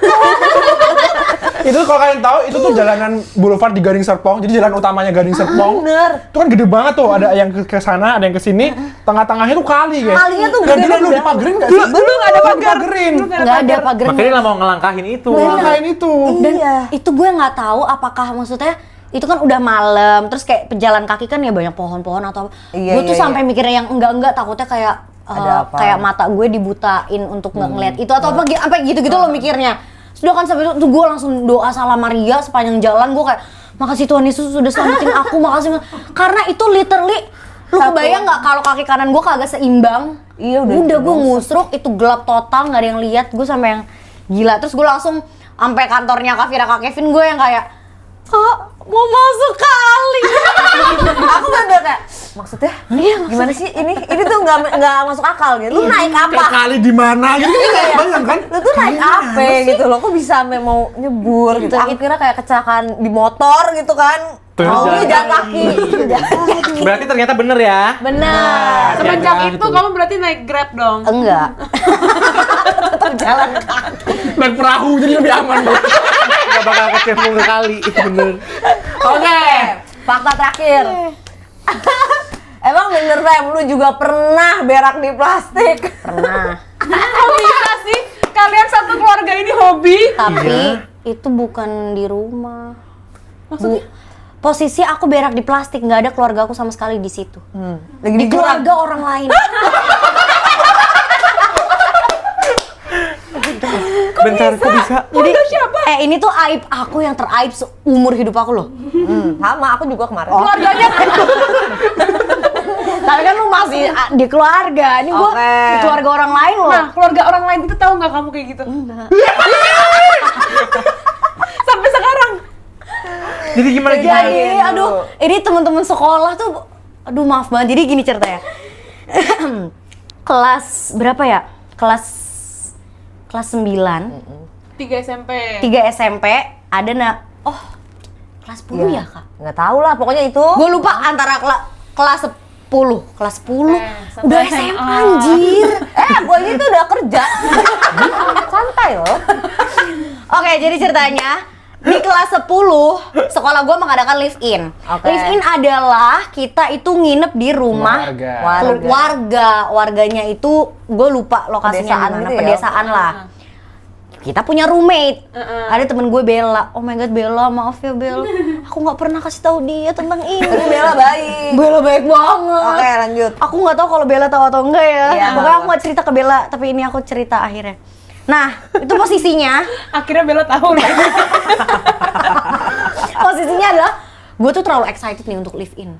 Itu kalau kalian tahu, itu tuh jalanan Boulevard di Gading Serpong. Jadi jalan utamanya Gading Serpong. Bener. Itu kan gede banget tuh, ada yang ke sana, ada yang ke sini. Tengah-tengahnya tuh kali, guys. Kalinya tuh Dan gede dulu belum banget. dipagerin nggak sih? Belum ada pagar. Dipagerin. Nggak ada pagar. Makanya dia mau ngelangkahin itu. Ngelakuin itu. Dan itu gue nggak tahu apakah maksudnya itu kan udah malam, terus kayak pejalan kaki kan ya banyak pohon-pohon atau apa. Iya, Gue tuh iya, sampai mikirnya yang enggak takutnya kayak Ada apa? kayak mata gue dibutain untuk nggak ngeliat itu atau apa gitu-gitu loh mikirnya. Sudah kan sampai itu gue langsung doa salam Maria sepanjang jalan, gue kayak makasih Tuhan Yesus sudah selamatin aku, makasih. Karena itu literally lu kebayang nggak kalau kaki kanan gue kagak seimbang? Iya, udah Udah gue ngusruk, itu gelap total, nggak ada yang lihat, gue sampai yang gila. Terus gue langsung sampai kantornya Kak Vira, Kak Kevin, gue yang kayak, Kak, mau masuk kali. Aku bener kayak, maksudnya gimana sih ini tuh nggak masuk akal gitu. Lu naik Kayak apa? kali di mana gitu. Bayang kan? Lu tuh naik apa gitu loh? Kok bisa sampai mau nyebur gitu? Aku kira kayak kecelakaan di motor gitu kan. Terus Oh, jalan jalan kaki. Berarti ternyata bener ya. Benar. Semenjak Jangan itu tuh. kamu berarti naik Grab dong. Enggak. Naik perahu jadi lebih aman. Gak bakal kecemplung ke kali. Bener. Oke, fakta terakhir. Emang bener Fem, lu juga pernah berak di plastik? Pernah. Kok bisa sih? Kalian satu keluarga ini hobi? Tapi itu bukan di rumah. Maksudnya? Posisi aku berak di plastik, nggak ada keluarga aku sama sekali di situ. Lagi Di di jurang. keluarga orang lain. Bentar, kok bisa? Jadi ini tuh aib aku yang teraib seumur hidup aku loh. Sama, aku juga kemarin. Keluarganya kan. Tapi kan lu masih di keluarga. Ini gua Oke. di keluarga orang lain loh. Nah, keluarga orang lain itu tahu nggak kamu kayak gitu? Sampai sekarang. Jadi gimana? Jadi, aduh, ini teman-teman sekolah tuh, aduh maaf banget. Jadi gini ceritanya. Kelas berapa ya? Kelas 9, 3 SMP. 3 SMP, ada kelas 10 ya, Kak? Nggak tahu lah, pokoknya itu. Gue lupa antara kelas 10. Kelas 10 satu udah SMA. SMA anjir. Gue ini tuh udah kerja. Santai loh. Oke, jadi ceritanya di kelas 10 sekolah gue mengadakan live in. Oke. Live in adalah kita itu nginep di rumah warganya itu gue lupa lokasinya Pedesaan di mana, gitu ya? pedesaan lah. Kita punya roommate. Ada temen gue Bella. Oh my god Bella, maaf ya Bel. Aku nggak pernah kasih tahu dia tentang ini. Tapi Bella baik. Bella baik banget. Oke, lanjut. Aku nggak tahu kalau Bella tahu atau enggak ya. Iya, Pokoknya aku nggak cerita ke Bella, tapi ini aku cerita akhirnya. Nah, itu posisinya. Akhirnya Bella tahu nih. Posisinya adalah gue tuh terlalu excited nih untuk live in.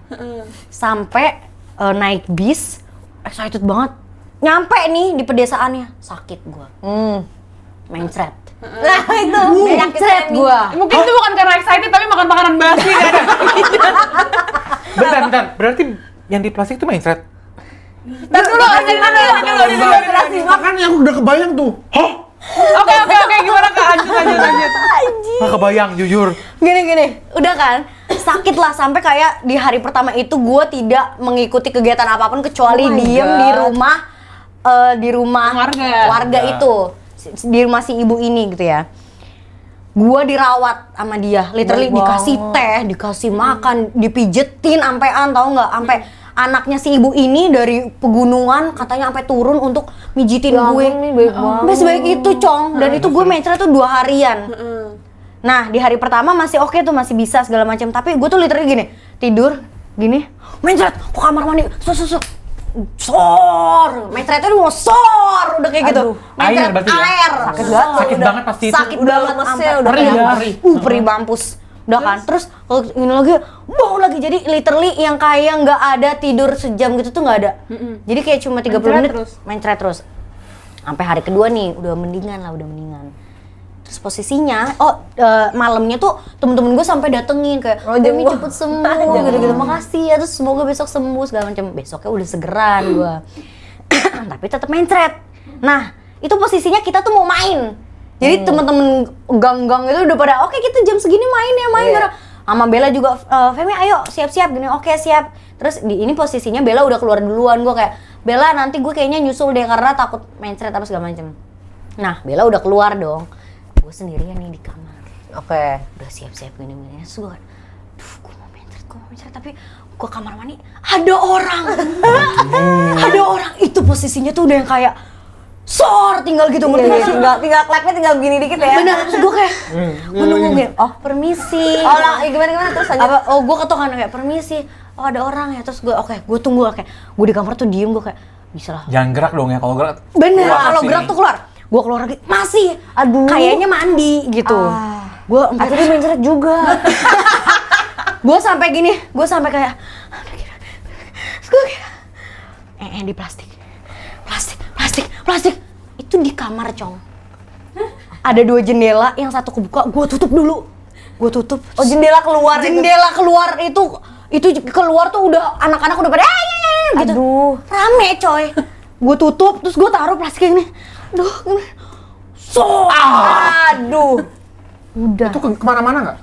Sampai naik bis, excited banget. Nyampe nih di pedesaannya, sakit gue. Mencret. Nah, itu. Mencret gue. Mungkin itu bukan karena excited tapi makan makanan basi kan. Bentar. Berarti yang di plastik itu mencret? Dan dulu Makanya aku udah kebayang tuh. Oke, gimana Kak? Lanjut. Nggak kebayang, jujur. Gini, udah kan? Sakit lah sampai kayak di hari pertama itu gue tidak mengikuti kegiatan apapun kecuali Oh my diem God. di rumah warga itu, di rumah si ibu ini gitu ya. Gue dirawat sama dia, literally Baik dikasih teh, dikasih makan, dipijetin sampean tau nggak? Sampai anaknya si ibu ini dari pegunungan katanya sampai turun untuk mijitin Ya gue. ampun, nih baik banget. Sampai sebaik itu, Cong. Dan itu gue mencret tuh 2 harian. Nah, di hari pertama masih oke tuh, masih bisa segala macam. Tapi gue tuh literally gini, tidur, gini, mencret, ke kamar mandi, sor, mencretnya udah mau sor, udah kayak gitu. Aduh, air berarti ya? Air. Sakit banget. Sakit banget pasti itu. Sakit Udah banget lemesnya, sampai- udah Perih kayak ya? Perih. perih mampus. Udah kan, terus kalau ini lagi, bangun lagi. Jadi literally yang kayak nggak ada tidur sejam gitu tuh nggak ada. Jadi kayak cuma 30 menit mencret terus. Sampai hari kedua nih, udah mendingan. Terus posisinya, malamnya tuh temen-temen gue sampai datengin kayak, Demi cepet sembuh, gitu-gitu, makasih ya, terus semoga besok sembuh segala macam. Besoknya udah segeran gue, tapi tetap mencret. Nah, itu posisinya kita tuh mau main. Jadi temen-temen gang-gang itu udah pada, oke kita jam segini main bareng. Sama Bella juga, Femi ayo siap-siap gini, oke siap. Terus di ini posisinya Bella udah keluar duluan, gue kayak, Bella nanti gue kayaknya nyusul deh karena takut mencret apa segala macam. Nah, Bella udah keluar dong. Gue sendirian nih di kamar. Oke. Udah siap-siap gini-gini. Terus gue, gue mau mencret, tapi gue kamar mandi, ada orang. Ada orang, itu posisinya tuh udah yang kayak, sor, tinggal gitu, ngerti nggak sih? Tinggal klepnya tinggal begini dikit ya. Bener, terus gue kayak, gue nunggu gini, permisi. Oh, lah, gimana terus lanjut. Gue ketok kan kayak, permisi. Oh ada orang ya, terus gue, gue tunggu kayak, gue di kamar tuh diem, gue kayak, bisa lah. Jangan gerak dong ya, kalau gerak. Bener, Keluar kalau sini. gerak tuh keluar. Gue keluar lagi, masih. Aduh. Kayaknya mandi gitu. Gue Akhirnya mencret juga. gue sampai gini, gue sampai kayak, terus gue kayak, di plastik. Itu di kamar, Cong. Ada 2 jendela, yang satu kebuka, gue tutup dulu. Oh, jendela keluar. Jendela keluar itu keluar tuh udah anak-anak udah pada gitu. Aduh. Rame, coy. Gue tutup, terus gue taruh plastik ini. Aduh, gini. Aduh. Udah. Itu kemana-mana nggak?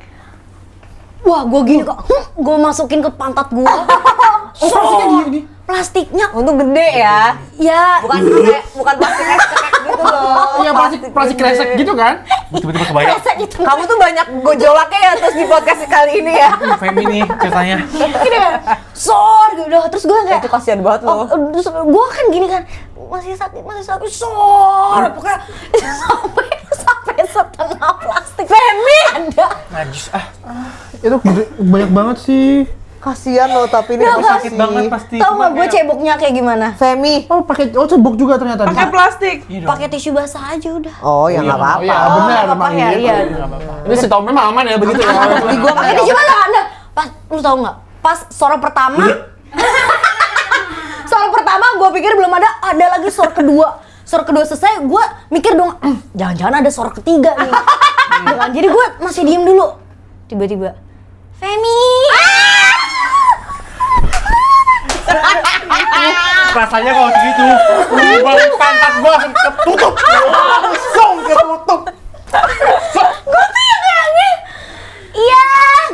Wah, gue gini kok. Gue masukin ke pantat gue. Oh, plastiknya gini. Plastiknya. Untung gede ya. Ya. Bukan plastik cekek gitu loh. Iya, plastik kresek gitu kan? Tiba-tiba kebayang. Kresek gitu. Kamu tuh banyak gojolaknya ya terus di podcast kali ini ya. Femi nih ceritanya. Gini kan. Sor gitu. Terus gue kayak, Itu kasihan banget loh. terus gue kan gini kan. Masih sakit. Sor. Pokoknya sampai setengah plastik. Femi. Ada. Najis Itu banyak banget sih. Kasian lo tapi ini sakit banget pasti. Tahu nggak gue ceboknya kayak gimana? Femi. Oh cebok juga ternyata. Pakai plastik. Pakai tisu basah aja udah. Oh ya nggak apa-apa. Iya benar apa emang ya? gitu. Iya. Ini si Tommy mah aman ya begitu ya. Di gua Pakai tisu basah Anda. Pas lu tahu nggak? Pas sore pertama. Sore pertama gue pikir belum ada lagi sore kedua. Sore kedua selesai, gue mikir dong, jangan-jangan ada sore ketiga nih. Jadi gue masih diem dulu. Tiba-tiba, Femi. Rasanya kalau gitu, bang pantat gua langsung ketutup. Langsung ketutup. Gue tuh yang nangis. Iya,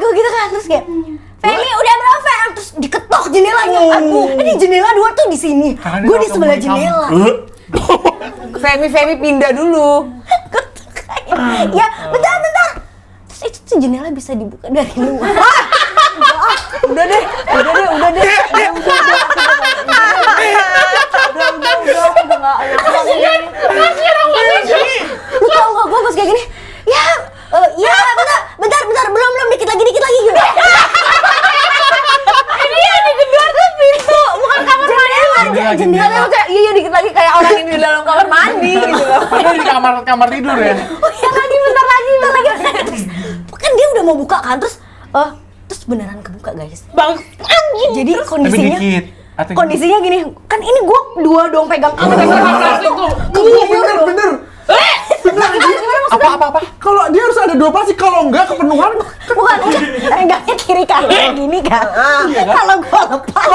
gue gitu kan terus kayak, Femi udah berapa? Terus diketok jendelanya. Aduh, ini jendela dua tuh di sini. Gue di sebelah jendela. Femi pindah dulu. Ya, bentar. Terus itu tuh jendela bisa dibuka dari luar. Udah deh. Lu tau gak gue pas kayak gini? Ya, bentar, belum, dikit lagi gitu. Ini yang digedor tuh pintu, bukan kamar mandi. Jendela Tuh kayak iya dikit lagi kayak orang ini di dalam kamar mandi gitu loh. Padahal di kamar tidur ya. Oh ya lagi, bentar lagi. Terus, kan dia udah mau buka kan, terus beneran kebuka guys. Bang, Jadi kondisinya dikit. kondisinya gini, kan ini gue dua dong pegang kamera. Bener. Apa? Kalau dia harus ada 2 plastik, kalau enggak kepenuhan. Bukan, pegangnya kiri kanan gini kan. Kalau gue lepas.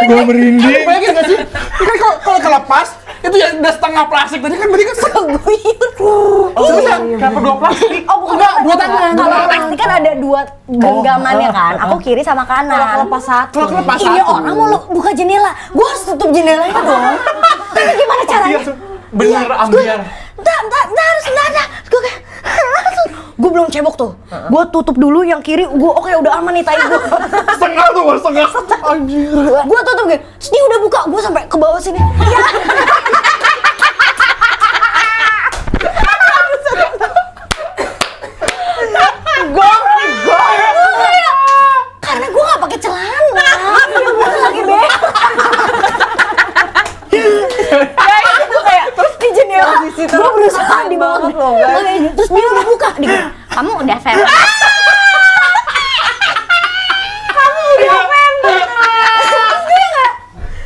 Gua merinding. Bayangin nggak sih? Ini kan kalau kelepas itu ya udah setengah plastik tadi kan berarti kan Kenapa 2 plastik? Oh bukan, Enggak, 2 tangan. Kalau plastik kan ada 2 genggamannya kan. Aku kiri sama kanan. Kalau kelepas satu. Kalau kelepas Ini satu. orang mau buka jendela, gue harus tutup jendelanya dong. Ini gimana caranya? Bener ambiar. Bentar. Gue belum cebok tuh. Gue tutup dulu yang kiri. Gue oke udah aman nih tai gue. Setengah. Anjir. Gue tutup gitu. Terus dia udah buka. Gue sampai ke bawah sini. Ya. Gong. Karena gue nggak pakai celana. Gue lagi berak. Gue kayak terus di jendela. Gue berusaha di bawah. Terus dia udah buka. Kamu udah fair.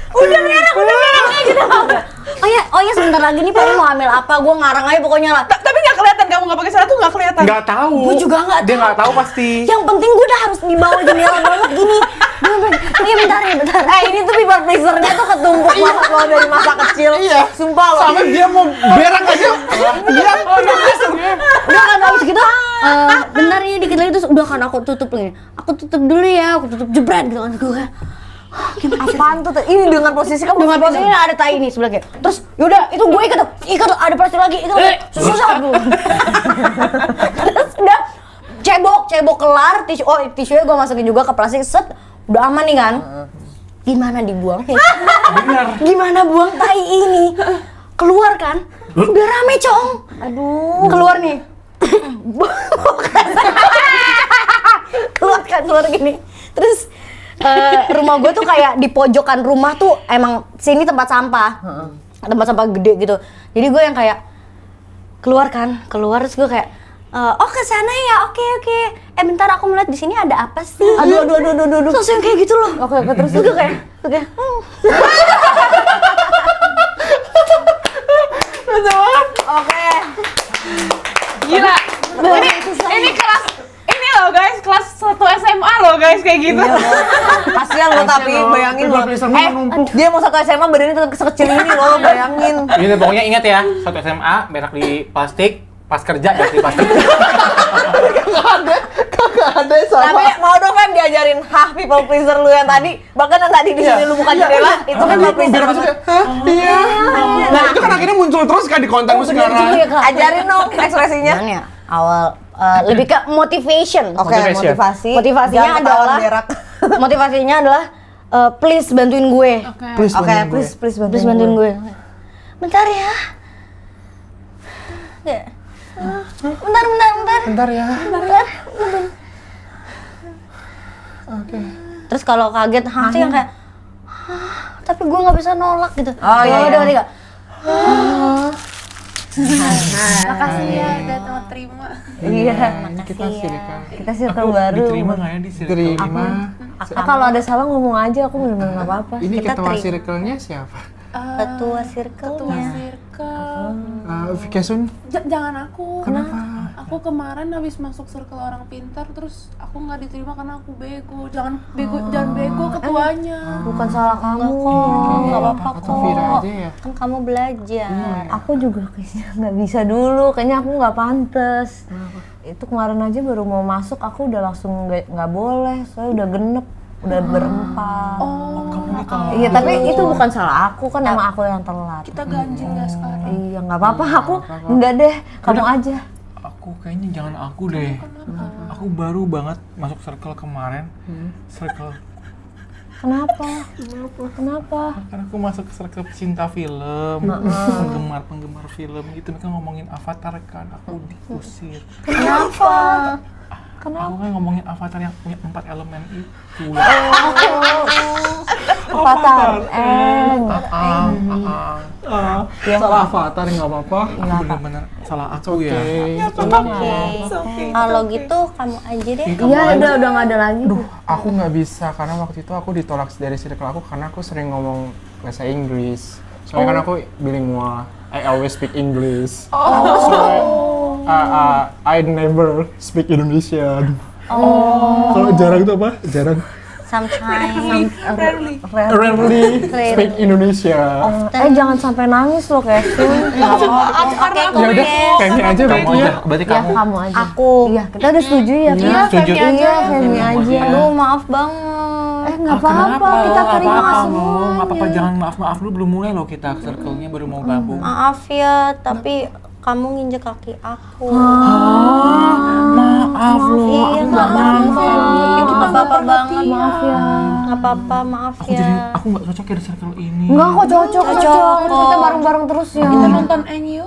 Udah merah kayak gitu. Oh ya sebentar lagi nih Femi mau hamil apa? Gue ngarang aja pokoknya lah. tapi nggak kelihatan kamu nggak pakai celana tuh nggak kelihatan. Nggak tahu. Gue juga nggak Dia nggak tahu pasti. Yang penting gue udah harus di bawah jendela banget gini. Iya bentar. Ini tuh people pleaser-nya tuh ketumpuk banget loh dari masa kecil. Iya. Sumpah loh. Sampai dia mau berak aja. Dia Udah kan habis gitu. Bentar ya dikit lagi terus udah kan aku tutup lagi. Aku tutup dulu ya. Aku tutup jebret gitu kan gue. Apaan tuh? Ini dengan posisi kamu Dengan posisi ini ada tai nih sebelahnya. Terus yaudah itu gue ikat ada plastik lagi itu susah dulu. Terus udah cebok kelar tisunya gue masukin juga ke plastik set udah aman nih kan. Gimana dibuangnya? Gimana buang tai ini? Keluar kan? Udah rame cong. Aduh. Keluar nih. keluar gini. Terus rumah gue tuh kayak di pojokan rumah tuh emang sini tempat sampah. Tempat sampah gede gitu. Jadi gue yang kayak keluar terus gue kayak oh ke sana ya, oke. Bentar aku melihat di sini ada apa sih? Aduh. Terus yang kayak gitu loh. Oke, terus gue kayak Oke. Gila. Ini kelas ini loh guys, kelas 1 SMA loh guys kayak gitu. Kasian lo tapi bayangin lo. Dia mau 1 SMA badannya tetap sekecil ini loh, bayangin. Ini pokoknya ingat ya, 1 SMA berak di plastik, pas kerja berak di plastik. kagak ada sama. Tapi mau dong kan diajarin people pleaser lu yang tadi. Bahkan yang tadi di sini lu buka jendela, itu kan people pleaser banget. Iya. Nah, itu kan akhirnya muncul terus kan di kontenmu sekarang. Ajarin dong ekspresinya. Gimana ya? Awal lebih ke motivation. Oke, motivasi. Motivasinya Jangan ketahuan adalah berak. motivasinya adalah please bantuin gue. Oke, please Bantuin gue. Bentar ya. Bentar. Bentar ya. Oke. Terus kalau kaget, tuh yang kayak, tapi gue nggak bisa nolak gitu. Oh, iya, iya. Tiga. Makasih ya udah teman terima. Iya. Ini kita circle. Kita circle baru. Diterima nggak ya di circle? Terima. Kalau ada salah ngomong aja, aku bener-bener nggak apa-apa. Ini Kita ketua terima. circle-nya siapa? Ketua circle-nya. Circle. Vika Sun. Jangan aku. Kenapa? Aku kemarin habis masuk circle orang pintar terus aku nggak diterima karena aku bego. Jangan bego ketuanya. Bukan salah kamu Nggak apa-apa Atau Vira kok. aja ya? Kan kamu belajar. Aku juga kayaknya nggak bisa dulu, kayaknya aku nggak pantes. Itu kemarin aja baru mau masuk, aku udah langsung nggak boleh, soalnya udah genep, udah berempat. Iya, tapi itu bukan salah aku, kan emang aku yang telat. Kita ganjil ya sekarang. Iya, nggak apa-apa, aku enggak deh, kamu aja. Aku kayaknya jangan aku deh. Aku baru banget masuk circle kemarin. Circle Kenapa? Kenapa? karena aku masuk ke circle pecinta film, penggemar film gitu. Mereka ngomongin Avatar kan, aku diusir. Kenapa? Aku kan ngomongin Avatar yang punya 4 elemen itu. Avatar, Salah avatar nggak apa-apa. Aku bener-bener salah aku ya. Kalau gitu kamu aja deh. Iya, udah nggak ada lagi. Aku nggak bisa karena waktu itu aku ditolak dari circle aku karena aku sering ngomong bahasa Inggris. Soalnya kan aku bilingual. I always speak English. So I never speak Indonesian. Kalau jarang itu apa? Jarang. Sometimes. Rarely speak Indonesia. Jangan sampai nangis loh, Kevin. Oke, Ya udah, kayaknya aja Kamu berarti ya. aja, berarti Ya, kamu. kamu aja. Aku. Iya, kita udah setuju ya. Iya, Iya, setuju. Iya, Femi aja. Aduh, maaf banget. Nggak apa-apa, kita terima semua. Nggak apa-apa, jangan maaf dulu, belum mulai loh kita circle-nya, baru mau gabung. Maaf ya, tapi kamu nginjek kaki aku. Maaf loh, Iya, nggak apa-apa. Nggak apa-apa banget. Maaf ya. Nggak apa-apa, maaf aku jadi ya. aku nggak cocok ya di circle ini. Enggak kok cocok. Cocok. Kita bareng-bareng terus ya. Kita nonton NU.